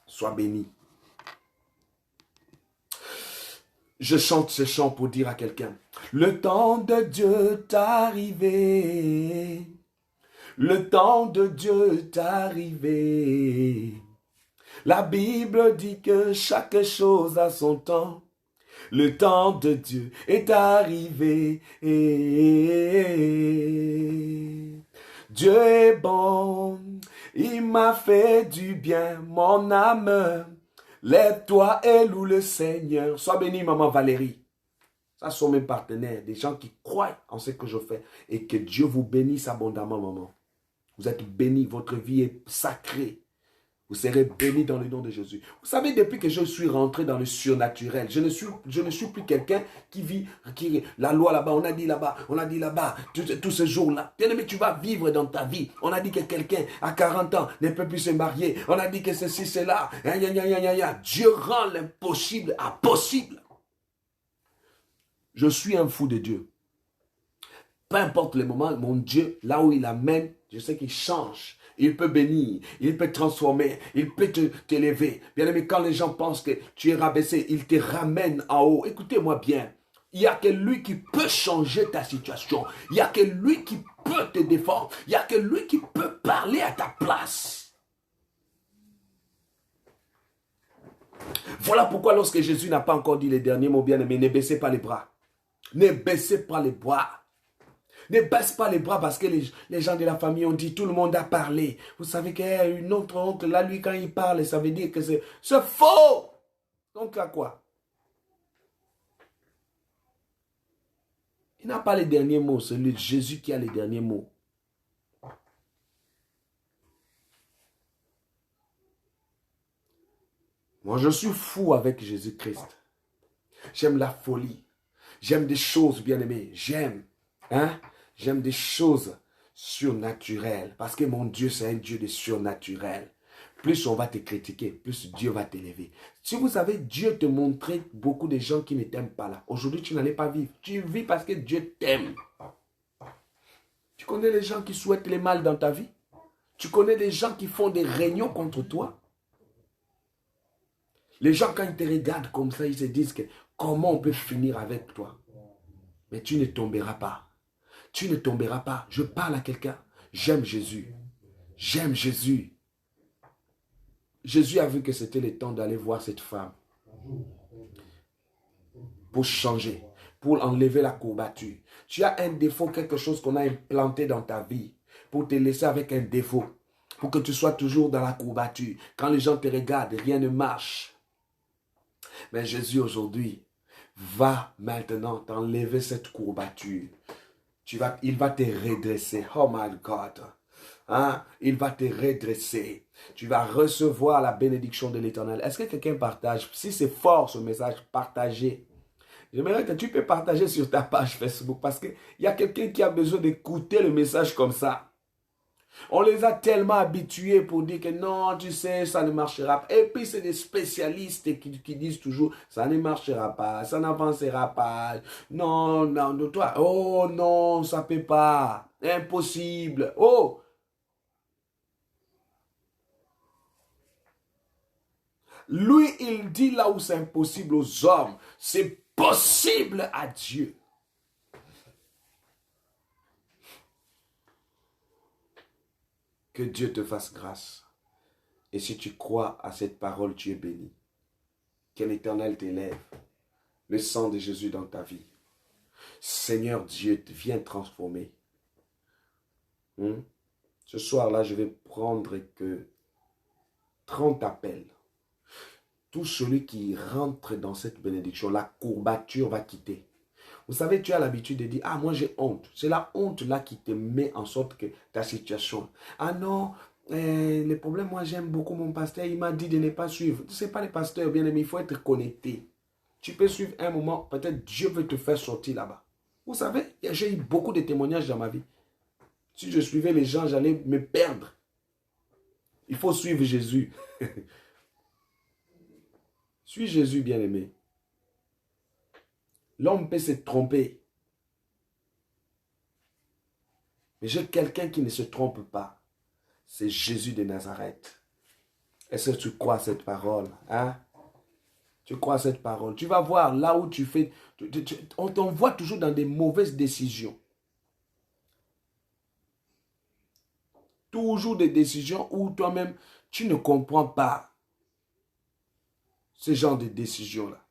Sois béni. Je chante ce chant pour dire à quelqu'un, le temps de Dieu est arrivé, le temps de Dieu est arrivé. La Bible dit que chaque chose a son temps. Le temps de Dieu est arrivé. Dieu est bon, il m'a fait du bien, mon âme. Lève-toi et loue le Seigneur. Sois bénie, maman Valérie. Ça sont mes partenaires, des gens qui croient en ce que je fais. Et que Dieu vous bénisse abondamment, maman. Vous êtes bénis, votre vie est sacrée. Vous serez bénis dans le nom de Jésus. Vous savez, depuis que je suis rentré dans le surnaturel, je ne suis plus quelqu'un qui vit, la loi là-bas, on a dit là-bas, tous ces jours-là. Bien-aimé, tu vas vivre dans ta vie. On a dit que quelqu'un à 40 ans ne peut plus se marier. On a dit que ceci, cela. Dieu rend l'impossible à possible. Je suis un fou de Dieu. Peu importe le moment, mon Dieu, là où il amène, je sais qu'il change. Il peut bénir, il peut transformer, il peut t'élever. Bien aimé, quand les gens pensent que tu es rabaissé, il te ramène en haut. Écoutez-moi bien. Il n'y a que lui qui peut changer ta situation. Il n'y a que lui qui peut te défendre. Il n'y a que lui qui peut parler à ta place. Voilà pourquoi lorsque Jésus n'a pas encore dit les derniers mots, bien aimé, ne baissez pas les bras. Ne baissez pas les bras. Ne baisse pas les bras parce que les gens de la famille ont dit, tout le monde a parlé. Vous savez qu'il y a une autre honte, là, lui, quand il parle, ça veut dire que c'est faux. Donc, à quoi? Il n'a pas les derniers mots, c'est Jésus qui a les derniers mots. Moi, je suis fou avec Jésus-Christ. J'aime la folie. J'aime des choses, bien aimées. J'aime. J'aime des choses surnaturelles. Parce que mon Dieu, c'est un Dieu de surnaturel. Plus on va te critiquer, plus Dieu va t'élever. Si vous savez, Dieu te montrait beaucoup de gens qui ne t'aiment pas là. Aujourd'hui, tu n'allais pas vivre. Tu vis parce que Dieu t'aime. Tu connais les gens qui souhaitent le mal dans ta vie? Tu connais les gens qui font des réunions contre toi? Les gens, quand ils te regardent comme ça, ils se disent que comment on peut finir avec toi? Mais tu ne tomberas pas. Tu ne tomberas pas. Je parle à quelqu'un. J'aime Jésus. J'aime Jésus. Jésus a vu que c'était le temps d'aller voir cette femme. Pour changer. Pour enlever la courbature. Tu as un défaut, quelque chose qu'on a implanté dans ta vie. Pour te laisser avec un défaut. Pour que tu sois toujours dans la courbature. Quand les gens te regardent, rien ne marche. Mais Jésus aujourd'hui va maintenant t'enlever cette courbature. Il va te redresser. Oh my God. Il va te redresser. Tu vas recevoir la bénédiction de l'Éternel. Est-ce que quelqu'un partage? Si c'est fort ce message, partagez. J'aimerais que tu peux partager sur ta page Facebook parce qu'il y a quelqu'un qui a besoin d'écouter le message comme ça. On les a tellement habitués pour dire que non, tu sais, ça ne marchera pas. Et puis, c'est des spécialistes qui disent toujours, ça ne marchera pas, ça n'avancera pas. Non, non, toi, oh non, ça ne peut pas. Impossible. Oh. Lui, il dit là où c'est impossible aux hommes, c'est possible à Dieu. Que Dieu te fasse grâce. Et si tu crois à cette parole, tu es béni. Que l'Éternel t'élève. Le sang de Jésus dans ta vie. Seigneur Dieu, viens transformer. Ce soir-là, je vais prendre que 30 appels. Tout celui qui rentre dans cette bénédiction, la courbature va quitter. Vous savez, tu as l'habitude de dire, ah, moi j'ai honte. C'est la honte là qui te met en sorte que ta situation. Ah non, le problème, moi j'aime beaucoup mon pasteur, il m'a dit de ne pas suivre. Ce n'est pas les pasteurs, bien aimé, il faut être connecté. Tu peux suivre un moment, peut-être Dieu veut te faire sortir là-bas. Vous savez, j'ai eu beaucoup de témoignages dans ma vie. Si je suivais les gens, j'allais me perdre. Il faut suivre Jésus. Suis Jésus, bien-aimé. L'homme peut se tromper. Mais j'ai quelqu'un qui ne se trompe pas. C'est Jésus de Nazareth. Est-ce que tu crois à cette parole? Hein? Tu crois à cette parole? Tu vas voir là où tu fais... on t'envoie toujours dans des mauvaises décisions. Toujours des décisions où toi-même, tu ne comprends pas ce genre de décisions-là.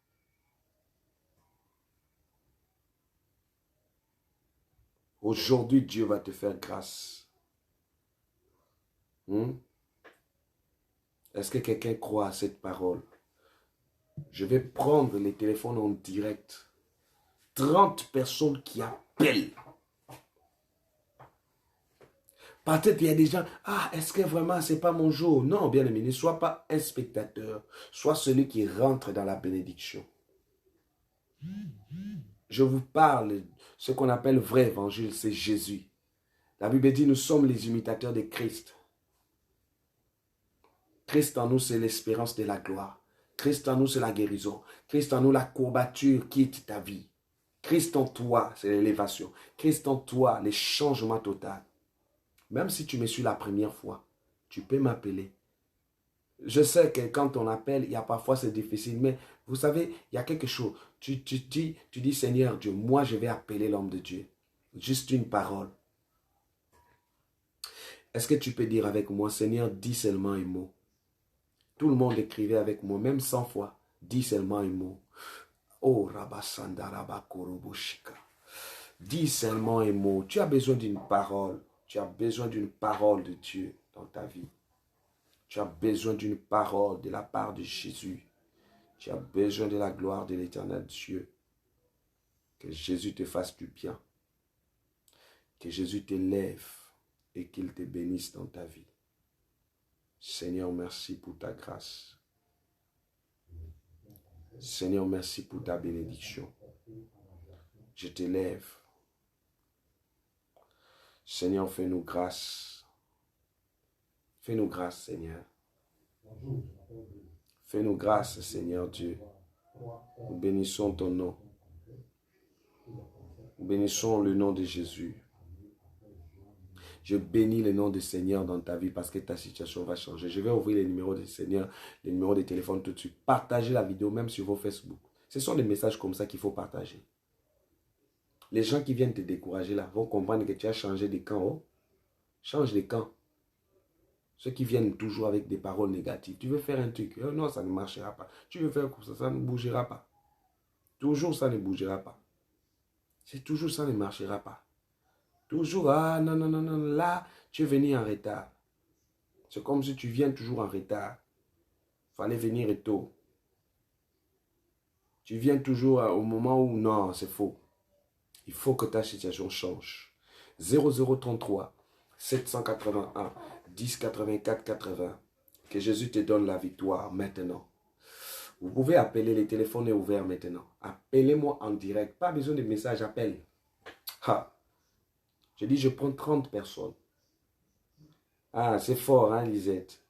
Aujourd'hui, Dieu va te faire grâce. Est-ce que quelqu'un croit à cette parole? Je vais prendre les téléphones en direct. 30 personnes qui appellent. Peut-être il y a des gens, ah, est-ce que vraiment c'est pas mon jour? Non, bien aimé, ne sois pas un spectateur. Sois celui qui rentre dans la bénédiction. Je vous parle, ce qu'on appelle vrai évangile, c'est Jésus. La Bible dit, nous sommes les imitateurs de Christ. Christ en nous, c'est l'espérance de la gloire. Christ en nous, c'est la guérison. Christ en nous, la courbature quitte ta vie. Christ en toi, c'est l'élévation. Christ en toi, les changements totaux. Même si tu me suis la première fois, tu peux m'appeler. Je sais que quand on appelle, il y a parfois c'est difficile, mais vous savez, il y a quelque chose. Tu dis, Seigneur Dieu, moi je vais appeler l'homme de Dieu. Juste une parole. Est-ce que tu peux dire avec moi, Seigneur, dis seulement un mot? Tout le monde écrivait avec moi, même 100 fois. Dis seulement un mot. Oh, Rabasanda Rabakoroboshika. Dis seulement un mot. Tu as besoin d'une parole. Tu as besoin d'une parole de Dieu dans ta vie. Tu as besoin d'une parole de la part de Jésus. Tu as besoin de la gloire de l'Éternel Dieu. Que Jésus te fasse du bien. Que Jésus t'élève et qu'il te bénisse dans ta vie. Seigneur, merci pour ta grâce. Seigneur, merci pour ta bénédiction. Je t'élève. Seigneur, fais-nous grâce. Fais-nous grâce, Seigneur. Fais-nous grâce, Seigneur Dieu. Nous bénissons ton nom. Nous bénissons le nom de Jésus. Je bénis le nom du Seigneur dans ta vie parce que ta situation va changer. Je vais ouvrir les numéros du Seigneur, les numéros de téléphone tout de suite. Partagez la vidéo même sur vos Facebook. Ce sont des messages comme ça qu'il faut partager. Les gens qui viennent te décourager là vont comprendre que tu as changé de camp. Oh. Change de camp. Ceux qui viennent toujours avec des paroles négatives. Tu veux faire un truc. Oh non, ça ne marchera pas. Tu veux faire comme ça ne bougera pas. Toujours ça ne bougera pas. C'est toujours ça ne marchera pas. Toujours, ah non, non, non, non, là, tu es venu en retard. C'est comme si tu viens toujours en retard. Il fallait venir tôt. Tu viens toujours au moment où, non, c'est faux. Il faut que ta situation change. 0033 781 10 84 80. Que Jésus te donne la victoire maintenant. Vous pouvez appeler, le téléphone est ouvert maintenant. Appelez-moi en direct. Pas besoin de message, appelle. Ha. Je dis, je prends 30 personnes. Ah, c'est fort, hein, Lisette.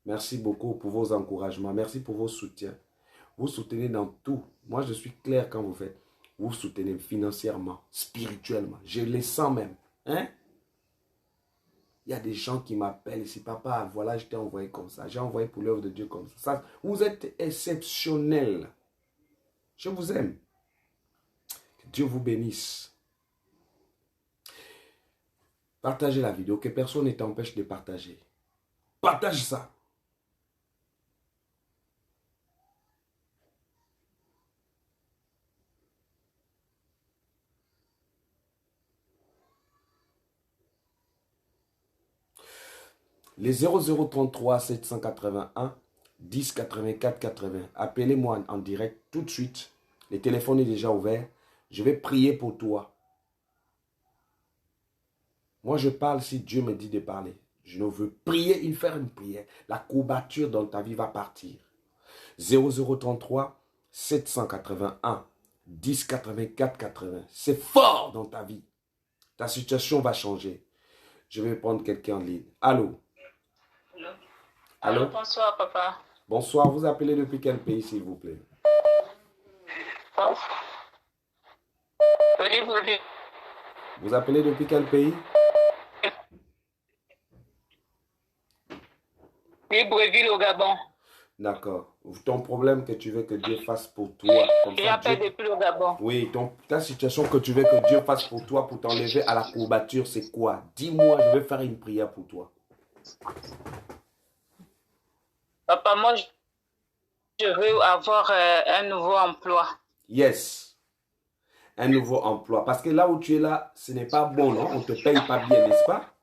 Merci beaucoup pour vos encouragements. Merci pour vos soutiens. Vous soutenez dans tout. Moi, je suis clair quand vous faites. Vous soutenez financièrement, spirituellement. Je les sens même. Hein? Il y a des gens qui m'appellent ici. Papa, voilà, je t'ai envoyé comme ça. J'ai envoyé pour l'œuvre de Dieu comme ça. Vous êtes exceptionnel. Je vous aime. Que Dieu vous bénisse. Partagez la vidéo, que personne ne t'empêche de partager. Partage ça. Les 0033 781 10 84 80. Appelez-moi en direct tout de suite. Le téléphone est déjà ouvert. Je vais prier pour toi. Moi, je parle si Dieu me dit de parler. Je ne veux prier, il faire une prière. La courbature dans ta vie va partir. 0033 781 10 84 80. C'est fort dans ta vie. Ta situation va changer. Je vais prendre quelqu'un en ligne. Allô? Allô, bonsoir, papa. Bonsoir, vous appelez depuis quel pays, s'il vous plaît? Vous appelez depuis quel pays? Libreville au Gabon. D'accord. Ton problème que tu veux que Dieu fasse pour toi. Comme ça, J'appelle depuis le Gabon. Oui, ta situation que tu veux que Dieu fasse pour toi, pour t'enlever à la courbature, c'est quoi? Dis-moi, je vais faire une prière pour toi. Papa, moi, je veux avoir un nouveau emploi. Yes. Un nouveau emploi. Parce que là où tu es là, ce n'est pas bon, non? On ne te paye pas bien, n'est-ce pas?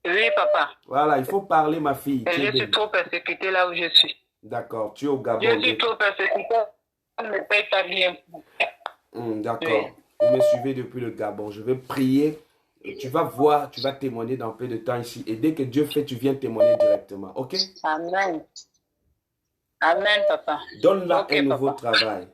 Oui, papa. Voilà, il faut parler, ma fille. Je suis trop persécutée là où je suis. D'accord, tu es au Gabon. Je suis trop persécutée. On ne me paye pas bien. D'accord. Oui. Vous me suivez depuis le Gabon. Je vais prier. Et tu vas voir, tu vas témoigner dans peu de temps ici. Et dès que Dieu fait, tu viens témoigner directement. OK? Amen. Amen, papa. Donne-la un nouveau travail.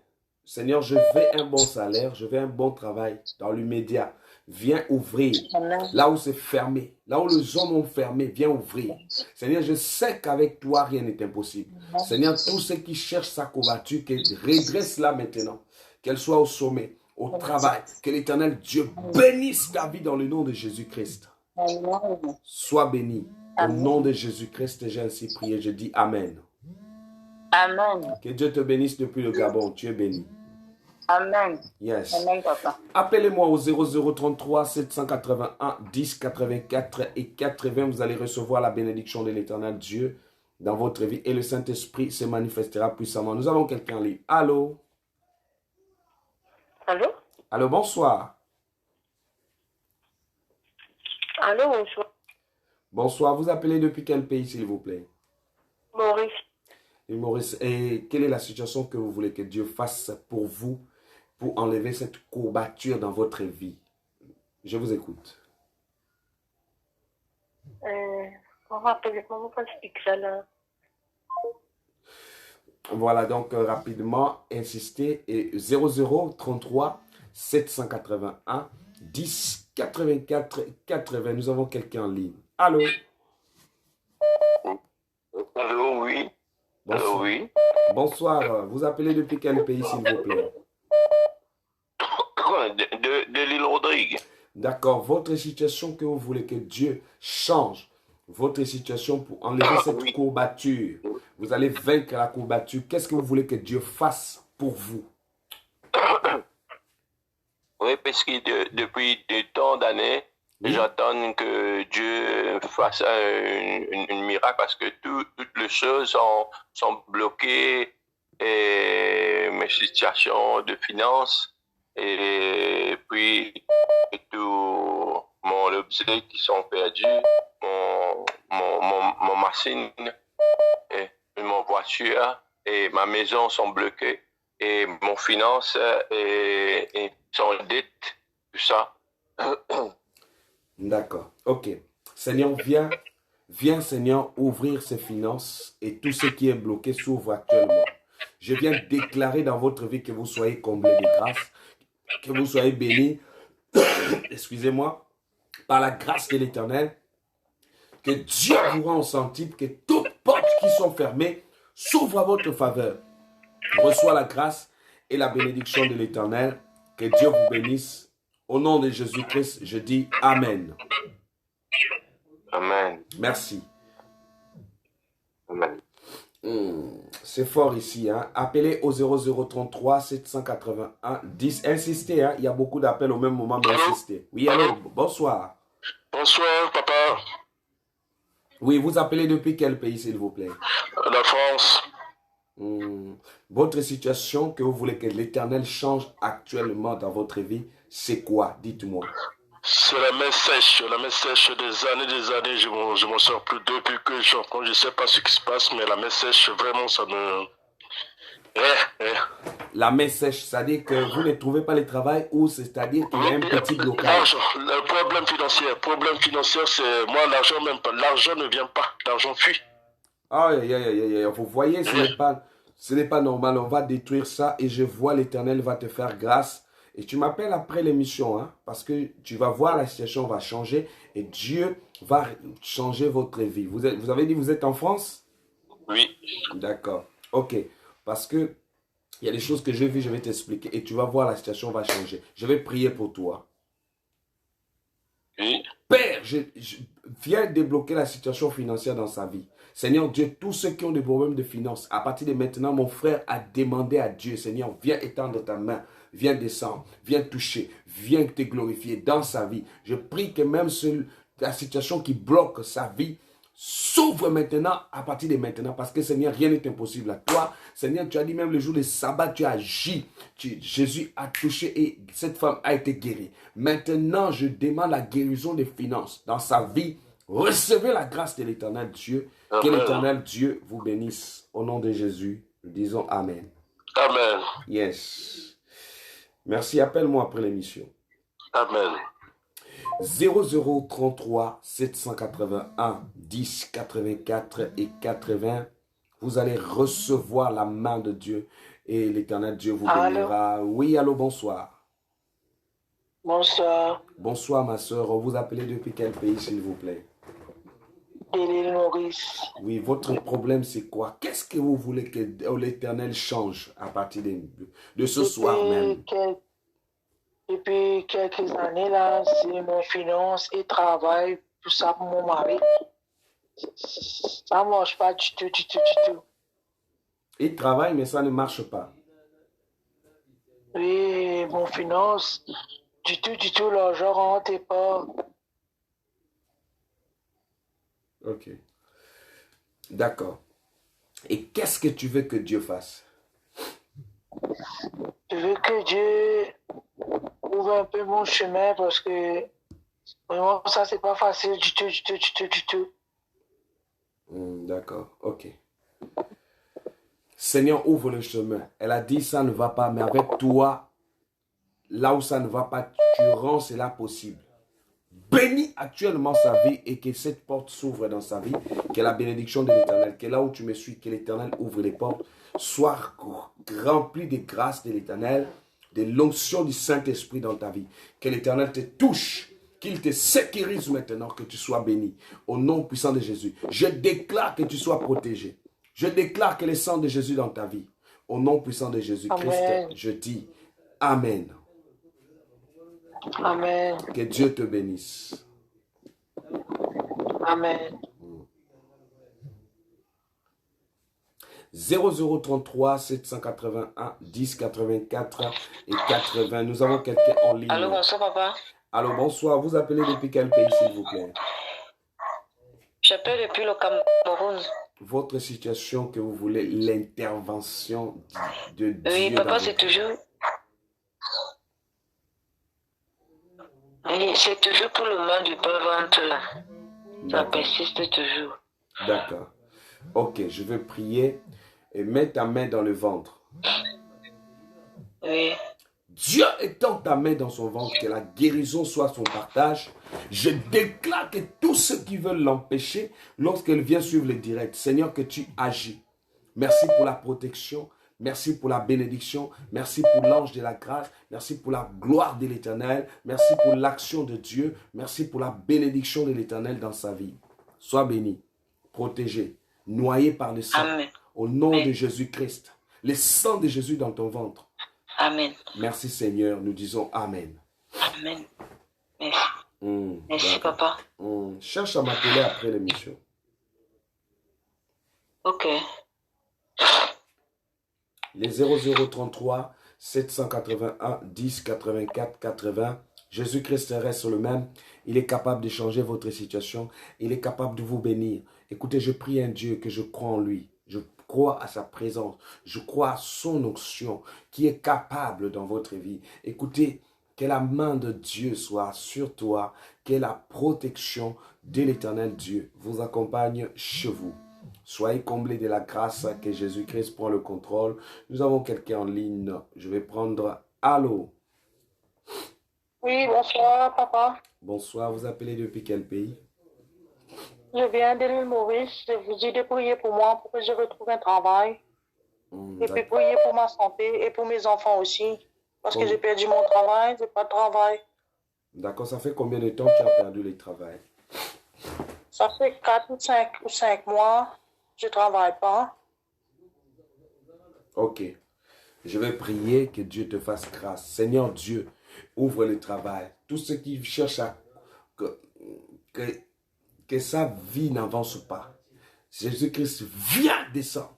Seigneur, je veux un bon salaire, je veux un bon travail dans l'immédiat. Viens ouvrir. Amen. Là où c'est fermé, là où les hommes ont fermé, viens ouvrir. Seigneur, je sais qu'avec toi, rien n'est impossible. Amen. Seigneur, tous ceux qui cherchent sa courbature, qu'elle redresse-la maintenant. Qu'elle soit au sommet, au travail. Que l'Éternel Dieu bénisse ta vie dans le nom de Jésus-Christ. Sois béni. Au nom de Jésus-Christ, j'ai ainsi prié. Je dis Amen. Amen. Que Dieu te bénisse depuis le Gabon. Tu es béni. Amen. Yes. Amen, papa. Appelez-moi au 0033 781 10 84 et 80. Vous allez recevoir la bénédiction de l'Éternel Dieu dans votre vie et le Saint-Esprit se manifestera puissamment. Nous avons quelqu'un en ligne. Allô? Allô? Allô, bonsoir. Allô, bonsoir. Bonsoir, vous appelez depuis quel pays, s'il vous plaît? Maurice. Et Maurice, et quelle est la situation que vous voulez que Dieu fasse pour vous, pour enlever cette courbature dans votre vie? Je vous écoute. Comment expliquer ça là? Voilà, donc rapidement, insistez. Et 0033 781 10 84 80. Nous avons quelqu'un en ligne. Allô? Allô, oui. Bonsoir. Allô, oui. Bonsoir. Vous appelez depuis quel pays, s'il vous plaît? De l'île Rodrigue. D'accord. Votre situation que vous voulez que Dieu change, votre situation pour enlever cette courbature. Vous allez vaincre la courbature. Qu'est-ce que vous voulez que Dieu fasse pour vous? Oui, parce que depuis tant d'années, j'attends que Dieu fasse un miracle parce que toutes les choses sont bloquées et mes situations de finances et puis tout mon objet qui sont perdus, mon machine et mon voiture et ma maison sont bloquées et mon finance et sans dette, tout ça. D'accord. Ok. Seigneur, viens, Seigneur, ouvrir ses finances et tout ce qui est bloqué s'ouvre actuellement. Je viens déclarer dans votre vie que vous soyez comblés de grâce, que vous soyez bénis, excusez-moi, par la grâce de l'Éternel, que Dieu vous rend sensible, que toutes portes qui sont fermées s'ouvrent à votre faveur. Reçois la grâce et la bénédiction de l'Éternel. Que Dieu vous bénisse. Au nom de Jésus-Christ, je dis Amen. Amen. Merci. Amen. C'est fort ici. Hein? Appelez au 0033 781 10. Insistez. Hein? Il y a beaucoup d'appels au même moment, mais insistez. Oui, allô. Bonsoir. Bonsoir, papa. Oui, vous appelez depuis quel pays, s'il vous plaît? La France. Votre situation que vous voulez que l'Éternel change actuellement dans votre vie, c'est quoi? Dites-moi. C'est la main sèche des années, je m'en sors plus depuis que je ne sais pas ce qui se passe, mais la main sèche, vraiment, ça me... La main sèche, c'est-à-dire que vous ne trouvez pas le travail ou c'est-à-dire qu'il y a un petit blocage? Le problème financier, c'est moi, l'argent même pas, l'argent ne vient pas, l'argent fuit. Ah, vous voyez, ce n'est pas normal, on va détruire ça et je vois l'Éternel va te faire grâce. Et tu m'appelles après l'émission, hein, parce que tu vas voir, la situation va changer et Dieu va changer votre vie. Vous avez dit que vous êtes en France? Oui. D'accord. Ok. Parce que il y a des choses que j'ai vues, je vais t'expliquer et tu vas voir, la situation va changer. Je vais prier pour toi. Oui. Père, viens débloquer la situation financière dans sa vie. Seigneur Dieu, tous ceux qui ont des problèmes de finances, à partir de maintenant, mon frère a demandé à Dieu, Seigneur, viens étendre ta main, viens descendre, viens toucher, viens te glorifier dans sa vie. Je prie que même la situation qui bloque sa vie s'ouvre maintenant, à partir de maintenant, parce que Seigneur, rien n'est impossible à toi. Seigneur, tu as dit même le jour de sabbat, tu as agi. Jésus a touché et cette femme a été guérie. Maintenant, je demande la guérison des finances dans sa vie. Recevez la grâce de l'éternel Dieu. Que l'éternel Dieu vous bénisse. Au nom de Jésus, nous disons Amen. Amen. Yes. Merci, appelle-moi après l'émission. Amen. 0033 781 10 84 et 80. Vous allez recevoir la main de Dieu et l'éternel Dieu vous bénira. Oui, allô, bonsoir. Bonsoir. Bonsoir, ma soeur. Vous appelez depuis quel pays, s'il vous plaît? De l'île Maurice. Oui, votre problème, c'est quoi? Qu'est-ce que vous voulez que l'éternel change à partir de ce soir même? Depuis quelques années, là, c'est mon finance et travail, tout ça pour mon mari. Ça ne marche pas du tout. Il travaille, mais ça ne marche pas. Oui, mon finance, du tout, l'argent rentre pas. Ok. D'accord. Et qu'est-ce que tu veux que Dieu fasse? Je veux que Dieu ouvre un peu mon chemin parce que vraiment, ça, c'est pas facile du tout. D'accord, ok. Seigneur, ouvre le chemin. Elle a dit ça ne va pas, mais avec toi, là où ça ne va pas, tu rends cela possible. Bénis actuellement sa vie et que cette porte s'ouvre dans sa vie, que la bénédiction de l'Éternel, que là où tu me suis, que l'Éternel ouvre les portes, soit rempli de grâce de l'Éternel, de l'onction du Saint-Esprit dans ta vie. Que l'Éternel te touche, qu'il te sécurise maintenant, que tu sois béni. Au nom puissant de Jésus, je déclare que tu sois protégé. Je déclare que le sang de Jésus dans ta vie. Au nom puissant de Jésus-Christ, je dis Amen. Amen. Que Dieu te bénisse. Amen. 0033 781 10 84 et 80. Nous avons quelqu'un en ligne. Allô, bonsoir, papa. Allô, bonsoir. Vous appelez depuis quel pays, s'il vous plaît? J'appelle depuis le Cameroun. Votre situation que vous voulez, l'intervention de Dieu. Oui, papa, c'est toujours... Oui, c'est toujours pour le mal du bas-ventre, là. Ça persiste toujours. D'accord. Ok, je vais prier et mets ta main dans le ventre. Oui. Dieu étend ta main dans son ventre, que la guérison soit son partage. Je déclare que tous ceux qui veulent l'empêcher, lorsqu'elle vient suivre le direct, Seigneur, que tu agis. Merci pour la protection. Merci pour la bénédiction. Merci pour l'ange de la grâce. Merci pour la gloire de l'Éternel. Merci pour l'action de Dieu. Merci pour la bénédiction de l'Éternel dans sa vie. Sois béni, protégé, noyé par le sang. Amen. Au nom de Jésus-Christ. Le sang de Jésus dans ton ventre. Amen. Merci Seigneur. Nous disons Amen. Amen. Merci. Merci, papa. Cherche à m'appeler après l'émission. Ok. Les 0033 781 10 84 80. Jésus-Christ reste le même. Il est capable de changer votre situation. Il est capable de vous bénir. Écoutez, je prie un Dieu que je crois en lui. Je crois à sa présence. Je crois à son onction qui est capable dans votre vie. Écoutez, que la main de Dieu soit sur toi. Que la protection de l'Éternel Dieu vous accompagne chez vous. Soyez comblés de la grâce que Jésus-Christ prend le contrôle. Nous avons quelqu'un en ligne. Je vais prendre... Allô? Oui, bonsoir, papa. Bonsoir. Vous appelez depuis quel pays? Je viens de l'île Maurice. Je vous dis de prier pour moi pour que je retrouve un travail. Et puis prier pour ma santé et pour mes enfants aussi. Parce que j'ai perdu mon travail, j'ai pas de travail. D'accord. Ça fait combien de temps que tu as perdu le travail? Ça fait 4 ou 5 mois, je ne travaille pas. Ok. Je vais prier que Dieu te fasse grâce. Seigneur Dieu, ouvre le travail. Tous ceux qui cherchent à que, que sa vie n'avance pas. Jésus-Christ vient descendre.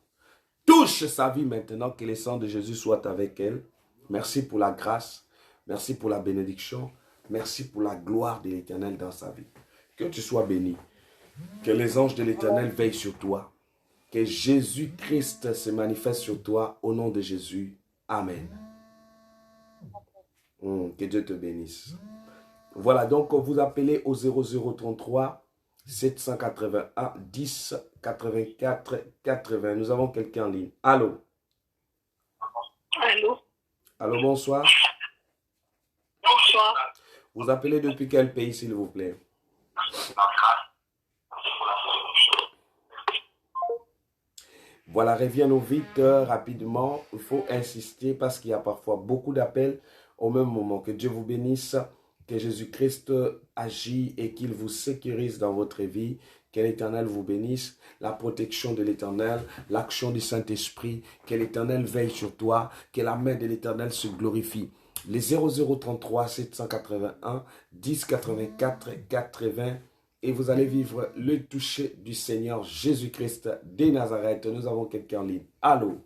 Touche sa vie maintenant, que le sang de Jésus soit avec elle. Merci pour la grâce. Merci pour la bénédiction. Merci pour la gloire de l'Éternel dans sa vie. Que tu sois béni. Que les anges de l'Éternel veillent sur toi. Que Jésus-Christ se manifeste sur toi au nom de Jésus. Amen. Que Dieu te bénisse. Voilà, donc vous appelez au 0033 781 10 84 80. Nous avons quelqu'un en ligne. Allô? Allô? Allô, bonsoir. Bonsoir. Vous appelez depuis quel pays, s'il vous plaît? Voilà, reviens-nous vite, rapidement. Il faut insister parce qu'il y a parfois beaucoup d'appels au même moment. Que Dieu vous bénisse, que Jésus-Christ agit et qu'il vous sécurise dans votre vie. Que l'Éternel vous bénisse, la protection de l'Éternel, l'action du Saint-Esprit, que l'Éternel veille sur toi, que la main de l'Éternel se glorifie. Les 0033 781 10 84 80 et vous allez vivre le toucher du Seigneur Jésus-Christ de Nazareth. Nous avons quelqu'un en ligne. Allô?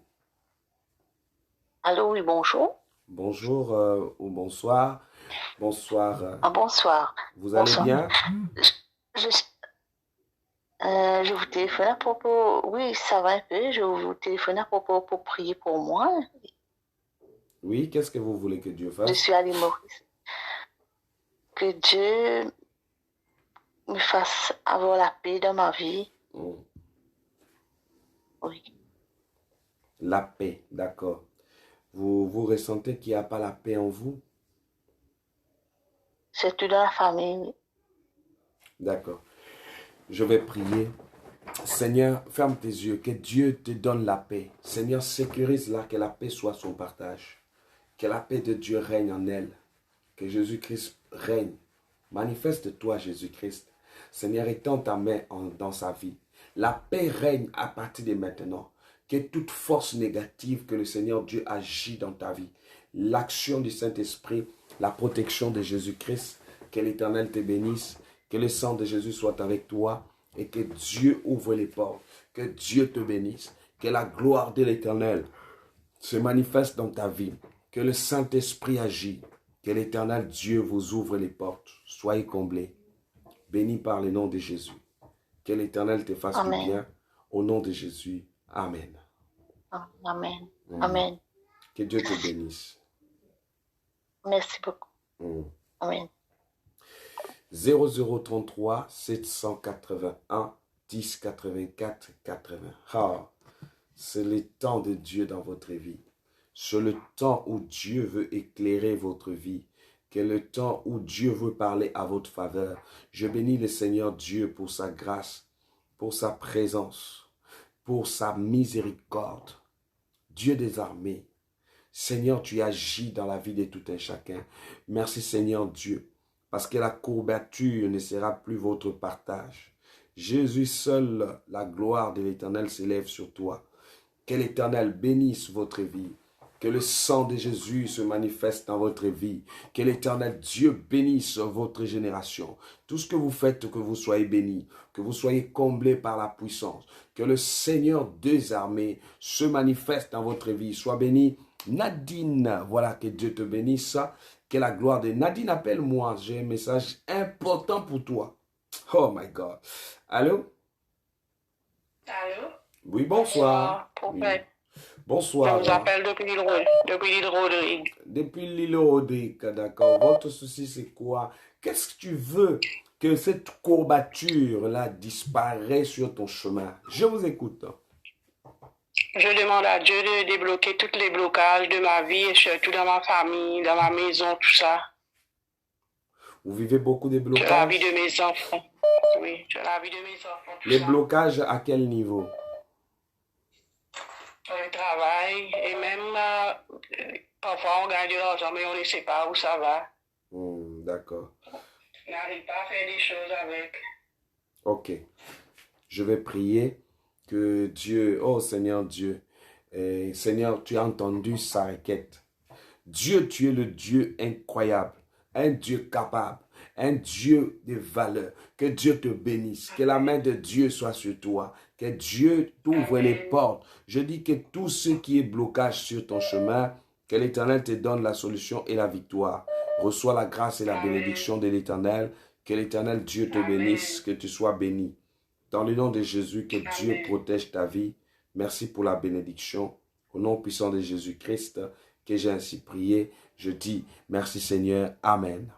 Allô, oui, bonjour. Bonjour ou bonsoir. Bonsoir. Bonsoir. Vous allez bien? Je vous téléphone à propos... Oui, ça va un peu. Je vous téléphone à propos pour prier pour moi. Oui, qu'est-ce que vous voulez que Dieu fasse? Je suis à l'île Maurice. Que Dieu me fasse avoir la paix dans ma vie. Oui. La paix, d'accord. Vous ressentez qu'il n'y a pas la paix en vous? Surtout dans la famille. D'accord. Je vais prier. Seigneur, ferme tes yeux, que Dieu te donne la paix. Seigneur, sécurise-la, que la paix soit son partage. Que la paix de Dieu règne en elle. Que Jésus-Christ règne. Manifeste-toi, Jésus-Christ. Seigneur, étends ta main dans sa vie. La paix règne à partir de maintenant. Que toute force négative, que le Seigneur Dieu agit dans ta vie. L'action du Saint-Esprit, la protection de Jésus-Christ, que l'Éternel te bénisse, que le sang de Jésus soit avec toi et que Dieu ouvre les portes, que Dieu te bénisse, que la gloire de l'Éternel se manifeste dans ta vie, que le Saint-Esprit agit, que l'Éternel Dieu vous ouvre les portes. Soyez comblés, bénis par le nom de Jésus. Que l'Éternel te fasse du bien, au nom de Jésus. Amen. Amen. Amen. Que Dieu te bénisse. Merci beaucoup. Amen. 0033 781 10 84 80. Ah, c'est le temps de Dieu dans votre vie. C'est le temps où Dieu veut éclairer votre vie. Que le temps où Dieu veut parler à votre faveur. Je bénis le Seigneur Dieu pour sa grâce, pour sa présence, pour sa miséricorde. Dieu des armées. Seigneur, tu agis dans la vie de tout un chacun. Merci Seigneur Dieu. Parce que la courbature ne sera plus votre partage. Jésus seul, la gloire de l'Éternel s'élève sur toi. Que l'Éternel bénisse votre vie. Que le sang de Jésus se manifeste dans votre vie. Que l'Éternel Dieu bénisse votre génération. Tout ce que vous faites, que vous soyez bénis. Que vous soyez comblés par la puissance. Que le Seigneur des armées se manifeste dans votre vie. Sois béni. Nadine, voilà, que Dieu te bénisse. Que la gloire de Nadine, appelle-moi. J'ai un message important pour toi. Oh my God. Allô? Allô? Oui, bonsoir. Oui. Bonsoir. Je vous appelle depuis l'île Rodrigue. Depuis l'île Rodrigue, d'accord. Votre souci, c'est quoi? Qu'est-ce que tu veux que cette courbature-là disparaisse sur ton chemin? Je vous écoute. Je demande à Dieu de débloquer tous les blocages de ma vie et surtout dans ma famille, dans ma maison, tout ça. Vous vivez beaucoup de blocages? Sur la vie de mes enfants. Oui, sur la vie de mes enfants. Les blocages à quel niveau? Le travail et même parfois on gagne de l'argent mais on ne sait pas où ça va. D'accord. On n'arrive pas à faire des choses avec. Ok. Je vais prier que Dieu, oh Seigneur Dieu, Seigneur, tu as entendu sa requête. Dieu, tu es le Dieu incroyable, un Dieu capable, un Dieu de valeur. Que Dieu te bénisse, que la main de Dieu soit sur toi, que Dieu t'ouvre les portes. Je dis que tout ce qui est blocage sur ton chemin, que l'Éternel te donne la solution et la victoire. Reçois la grâce et la bénédiction de l'Éternel. Que l'Éternel Dieu te bénisse, que tu sois béni. Dans le nom de Jésus, que Dieu protège ta vie. Merci pour la bénédiction. Au nom puissant de Jésus-Christ, que j'ai ainsi prié, je dis merci Seigneur. Amen.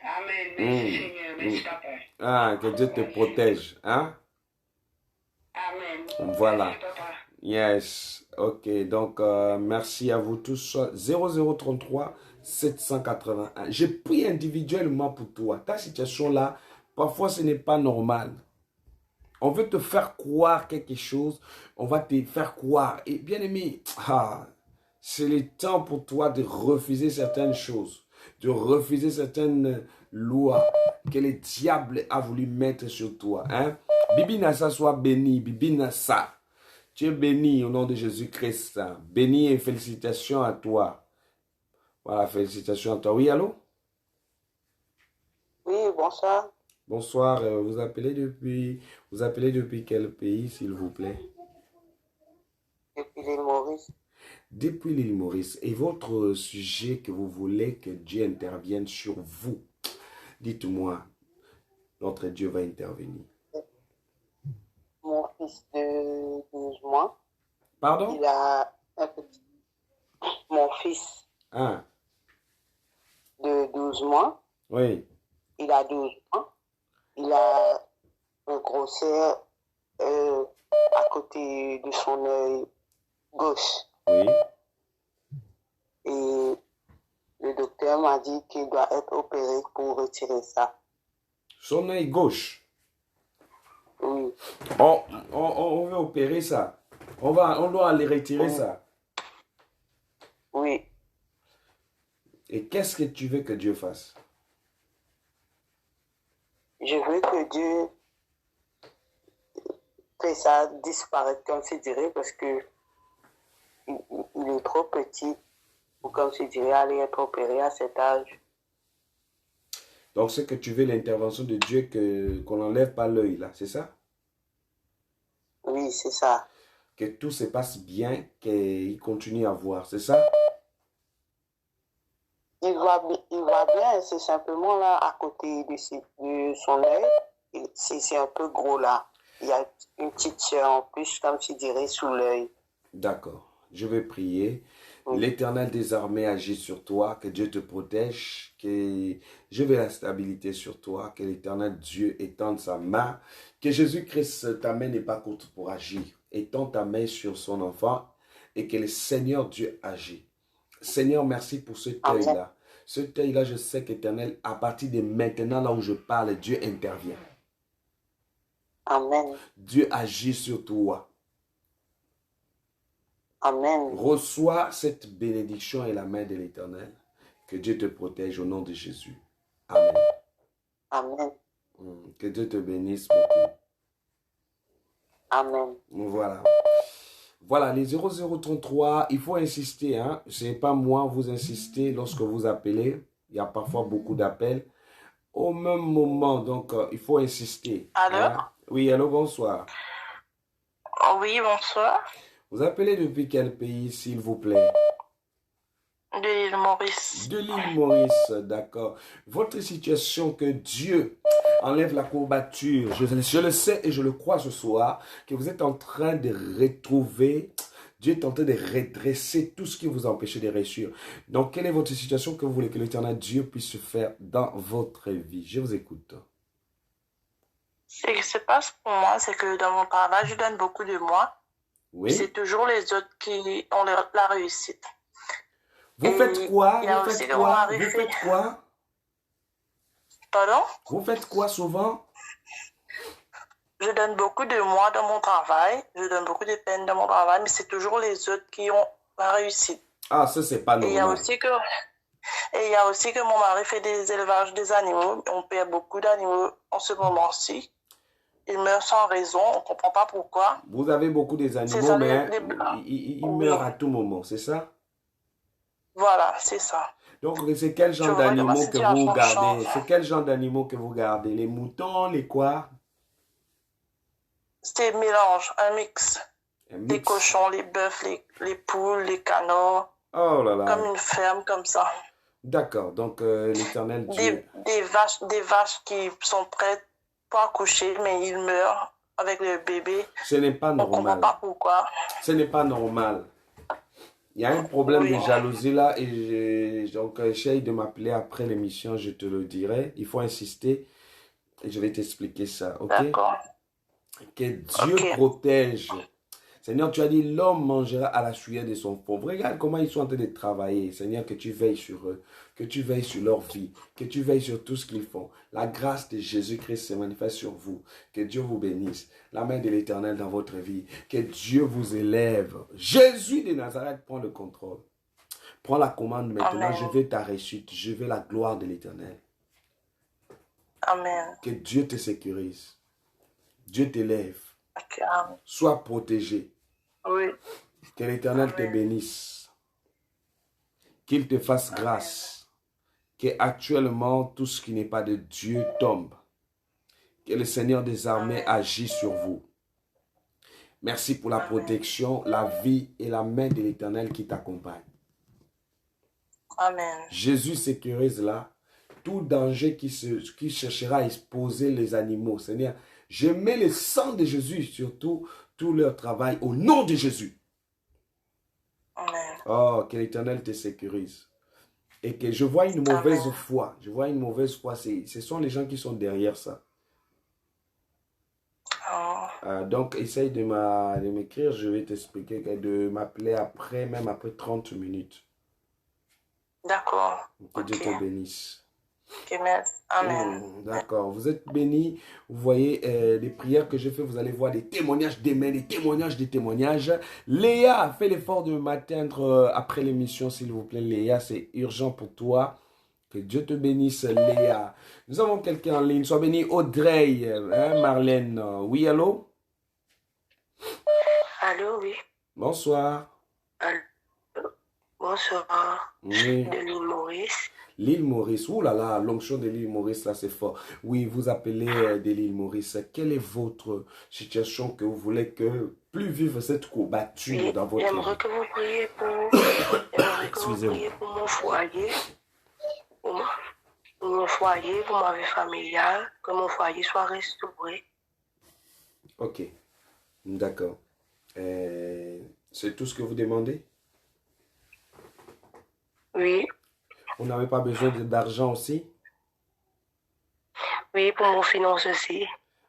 Amen. Merci Seigneur. Merci Papa. Ah, que Dieu te protège. Hein? Amen. Voilà. Merci Papa. Yes. Ok. Donc, merci à vous tous. 0033 781. Je prie individuellement pour toi. Ta situation là, parfois ce n'est pas normal. On veut te faire croire quelque chose. On va te faire croire. Et bien aimé, c'est le temps pour toi de refuser certaines choses. De refuser certaines lois que le diable a voulu mettre sur toi. Hein? Bibi Nassa, sois béni. Bibi Nassa, tu es béni au nom de Jésus-Christ. Béni et félicitations à toi. Voilà, félicitations à toi. Oui, allô? Oui, bonsoir. Bonsoir, vous appelez depuis quel pays, s'il vous plaît? Depuis l'île Maurice. Depuis l'île Maurice. Et votre sujet que vous voulez que Dieu intervienne sur vous? Dites-moi, notre Dieu va intervenir. Mon fils de 12 mois. Pardon? Il a un petit... Mon fils de 12 mois. Oui. Il a 12 mois. Il a un grosseur à côté de son œil gauche. Oui. Et le docteur m'a dit qu'il doit être opéré pour retirer ça. Son œil gauche. Oui. On veut opérer ça. On doit aller retirer ça. Oui. Et qu'est-ce que tu veux que Dieu fasse? Je veux que Dieu fait ça disparaître, comme je dirais, parce que il est trop petit pour, comme je dirais, aller être opéré à cet âge. Donc, c'est que tu veux l'intervention de Dieu qu'on n'enlève pas l'œil, là, c'est ça? Oui, c'est ça. Que tout se passe bien, qu'il continue à voir, c'est ça? Il va bien, c'est simplement là, à côté de son œil, c'est un peu gros là. Il y a une petite sueur en plus, comme je dirais, sous l'œil. D'accord. Je vais prier. Oui. L'Éternel des armées agit sur toi, que Dieu te protège, que je veux la stabilité sur toi, que l'Éternel Dieu étende sa main, que Jésus-Christ, ta main n'est pas courte pour agir. Étends ta main sur son enfant et que le Seigneur Dieu agit. Seigneur, merci pour cet œil-là. Cet œil-là, je sais qu'Éternel, à partir de maintenant, là où je parle, Dieu intervient. Amen. Dieu agit sur toi. Amen. Reçois cette bénédiction et la main de l'Éternel. Que Dieu te protège au nom de Jésus. Amen. Amen. Que Dieu te bénisse beaucoup. Amen. Voilà. Voilà, les 0033, il faut insister. Hein? Ce n'est pas moi, vous insistez lorsque vous appelez. Il y a parfois beaucoup d'appels. Au même moment, donc, il faut insister. Allô? Hein? Oui, allô, bonsoir. Oui, bonsoir. Vous appelez depuis quel pays, s'il vous plaît? De l'île Maurice. De l'île Maurice, d'accord. Votre situation, que Dieu enlève la courbature. Je le sais et je le crois ce soir, que vous êtes en train de retrouver, Dieu est en train de redresser tout ce qui vous a empêché de réussir. Donc, quelle est votre situation que vous voulez que l'Éternel Dieu puisse faire dans votre vie? Je vous écoute. Ce qui se passe pour moi, c'est que dans mon travail, je donne beaucoup de moi. Oui. C'est toujours les autres qui ont la réussite. Vous faites quoi? Vous faites quoi? Pardon? Vous faites quoi souvent? Je donne beaucoup de moi dans mon travail. Je donne beaucoup de peine dans mon travail, mais c'est toujours les autres qui ont la réussite. Ah, ça, c'est pas normal. Et il y a aussi que mon mari fait des élevages des animaux. On perd beaucoup d'animaux en ce moment-ci. ils meurent sans raison, on ne comprend pas pourquoi. Vous avez beaucoup des animaux, ça, mais les- ils Oui. meurent à tout moment, c'est ça? Voilà, c'est ça. Donc, c'est quel Je genre voudrais que ma d'animaux que vous situation gardez? change. C'est quel genre d'animaux que vous gardez? Les moutons, les quoi? C'est un mélange, un mix. Un Les mix. cochons, les bœufs, les poules, les canards, Oh là comme là. une ferme comme ça. D'accord. Donc, l'Éternel Dieu. Des vaches qui sont prêtes pour accoucher, mais ils meurent avec le bébé. Ce n'est pas On ne comprend normal. pas pourquoi. Ce n'est pas normal. Il y a un problème Oui. de jalousie là et donc essaye de m'appeler après l'émission, je te le dirai. Il faut insister et je vais t'expliquer ça, ok? D'accord. Que Dieu Ok. protège. Seigneur, tu as dit l'homme mangera à la sueur de son pauvre. Regarde comment ils sont en train de travailler. Seigneur, que tu veilles sur eux, que tu veilles sur leur vie, que tu veilles sur tout ce qu'ils font. La grâce de Jésus-Christ se manifeste sur vous. Que Dieu vous bénisse. La main de l'Éternel dans votre vie. Que Dieu vous élève. Jésus de Nazareth prend le contrôle. Prends la commande maintenant. Amen. Je veux ta réussite. Je veux la gloire de l'Éternel. Amen. Que Dieu te sécurise. Dieu t'élève. Ok, amen. Sois protégé. Oui. Que l'Éternel te Amen. bénisse. Qu'il te fasse grâce. Que actuellement tout ce qui n'est pas de Dieu tombe. Que le Seigneur des armées agisse sur vous. Merci pour la protection, la vie et la main de l'Éternel qui t'accompagne. Amen. Jésus sécurise là tout danger qui cherchera à exposer les animaux. Seigneur, je mets le sang de Jésus sur tout leur travail au nom de Jésus. Amen. Oh, que l'Éternel te sécurise. Et que je vois une mauvaise Amen. foi. Je vois une mauvaise foi. Ce sont les gens qui sont derrière ça. Oh. Donc, essaye de m'écrire. Je vais t'expliquer. De m'appeler après, même après 30 minutes. D'accord. Que Dieu Ok. te bénisse. Ok, merci. Amen. D'accord. Vous êtes bénis. Vous voyez les prières que je fais. Vous allez voir des témoignages d'amen, des témoignages. Léa, fais l'effort de m'atteindre après l'émission, s'il vous plaît. Léa, c'est urgent pour toi. Que Dieu te bénisse, Léa. Nous avons quelqu'un en ligne. Sois béni, Audrey, hein, Marlène. Oui, allô? Allô, oui. Bonsoir. Allô. Bonsoir. Oui. De l'île Maurice. L'île Maurice. Ouh là là, l'onction de l'île Maurice, là, c'est fort. Oui, vous appelez de l'île Maurice. Quelle est votre situation que vous voulez que plus vive cette courbature Oui, dans votre j'aimerais vie? que vous priez pour, Excusez-moi. pour mon foyer. Pour mon foyer, pour ma vie familiale. Que mon foyer soit restauré. Ok. D'accord. C'est tout ce que vous demandez? Oui. Vous n'avez pas besoin d'argent aussi? Oui, pour mon finance aussi.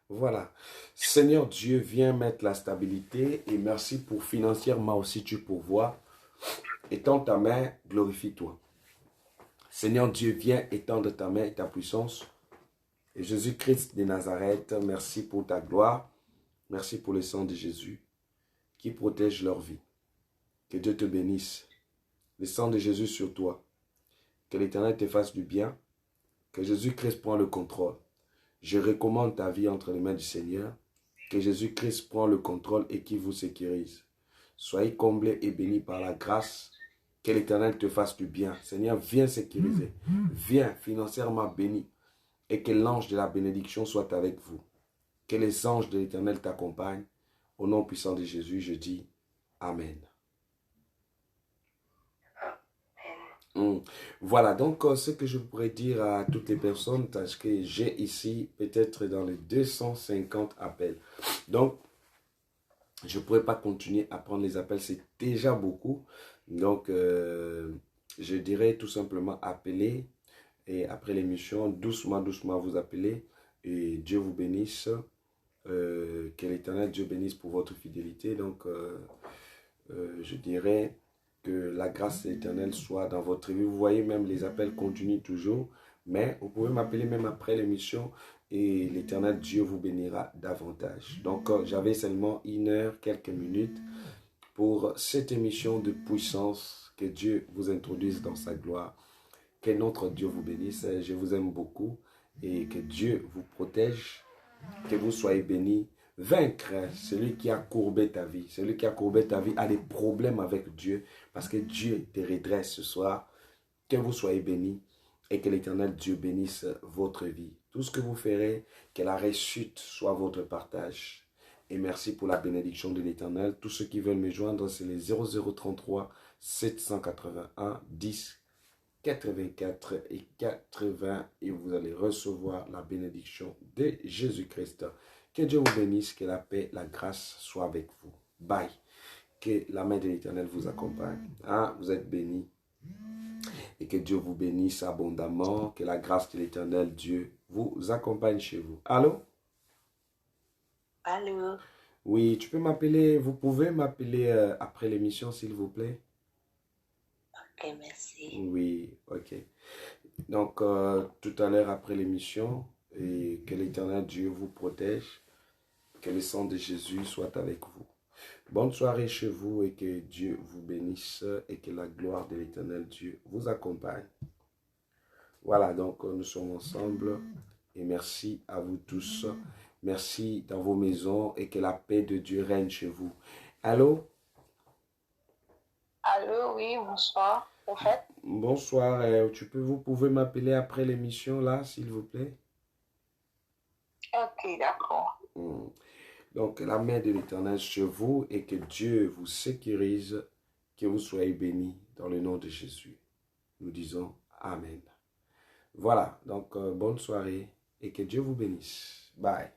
Voilà. Seigneur Dieu, viens mettre la stabilité et merci pour financièrement aussi tu pourvois. Étends ta main, glorifie-toi. Seigneur Dieu, viens étendre ta main et ta puissance. Et Jésus-Christ de Nazareth, merci pour ta gloire. Merci pour le sang de Jésus qui protège leur vie. Que Dieu te bénisse. Le sang de Jésus sur toi. Que l'Éternel te fasse du bien. Que Jésus-Christ prenne le contrôle. Je recommande ta vie entre les mains du Seigneur. Que Jésus-Christ prenne le contrôle et qu'il vous sécurise. Soyez comblés et bénis par la grâce. Que l'Éternel te fasse du bien. Seigneur, viens sécuriser. Viens financièrement béni. Et que l'ange de la bénédiction soit avec vous. Que les anges de l'Éternel t'accompagnent. Au nom puissant de Jésus, je dis Amen. Voilà, donc ce que je pourrais dire à toutes les personnes, parce que j'ai ici peut-être dans les 250 appels. Donc, je ne pourrais pas continuer à prendre les appels, c'est déjà beaucoup. Donc, je dirais tout simplement appeler et après l'émission, doucement vous appelez et Dieu vous bénisse. Que l'Éternel Dieu bénisse pour votre fidélité. Donc, je dirais que la grâce éternelle soit dans votre vie. Vous voyez, même les appels continuent toujours, mais vous pouvez m'appeler même après l'émission et l'Éternel Dieu vous bénira davantage. Donc, j'avais seulement 1 heure, quelques minutes pour cette émission de puissance. Que Dieu vous introduise dans sa gloire. Que notre Dieu vous bénisse. Je vous aime beaucoup et que Dieu vous protège Que vous soyez bénis. Vaincre celui qui a courbé ta vie. Celui qui a courbé ta vie a des problèmes avec Dieu parce que Dieu te redresse ce soir. Que vous soyez bénis et que l'Éternel Dieu bénisse votre vie. Tout ce que vous ferez, que la réussite soit votre partage. Et merci pour la bénédiction de l'Éternel. Tous ceux qui veulent me joindre, c'est les 0033 781 10 84 et 80 et vous allez recevoir la bénédiction de Jésus-Christ. Que Dieu vous bénisse, que la paix, la grâce soit avec vous. Bye. Que la main de l'Éternel vous accompagne. Ah, vous êtes bénis. Et que Dieu vous bénisse abondamment. Que la grâce de l'Éternel Dieu vous accompagne chez vous. Allô? Allô? Oui, tu peux m'appeler, vous pouvez m'appeler après l'émission, s'il vous plaît? Ok, merci. Oui, ok. Donc, tout à l'heure après l'émission, et que l'Éternel Dieu vous protège, que le sang de Jésus soit avec vous. Bonne soirée chez vous et que Dieu vous bénisse et que la gloire de l'Éternel Dieu vous accompagne. Voilà, donc nous sommes ensemble et merci à vous tous. Merci dans vos maisons et que la paix de Dieu règne chez vous. Allô? Allô, oui, bonsoir. Au fait? Bonsoir, vous pouvez m'appeler après l'émission là, s'il vous plaît? Ok, d'accord. Donc, la main de l'Éternel sur vous et que Dieu vous sécurise, que vous soyez bénis dans le nom de Jésus. Nous disons Amen. Voilà, donc bonne soirée et que Dieu vous bénisse. Bye.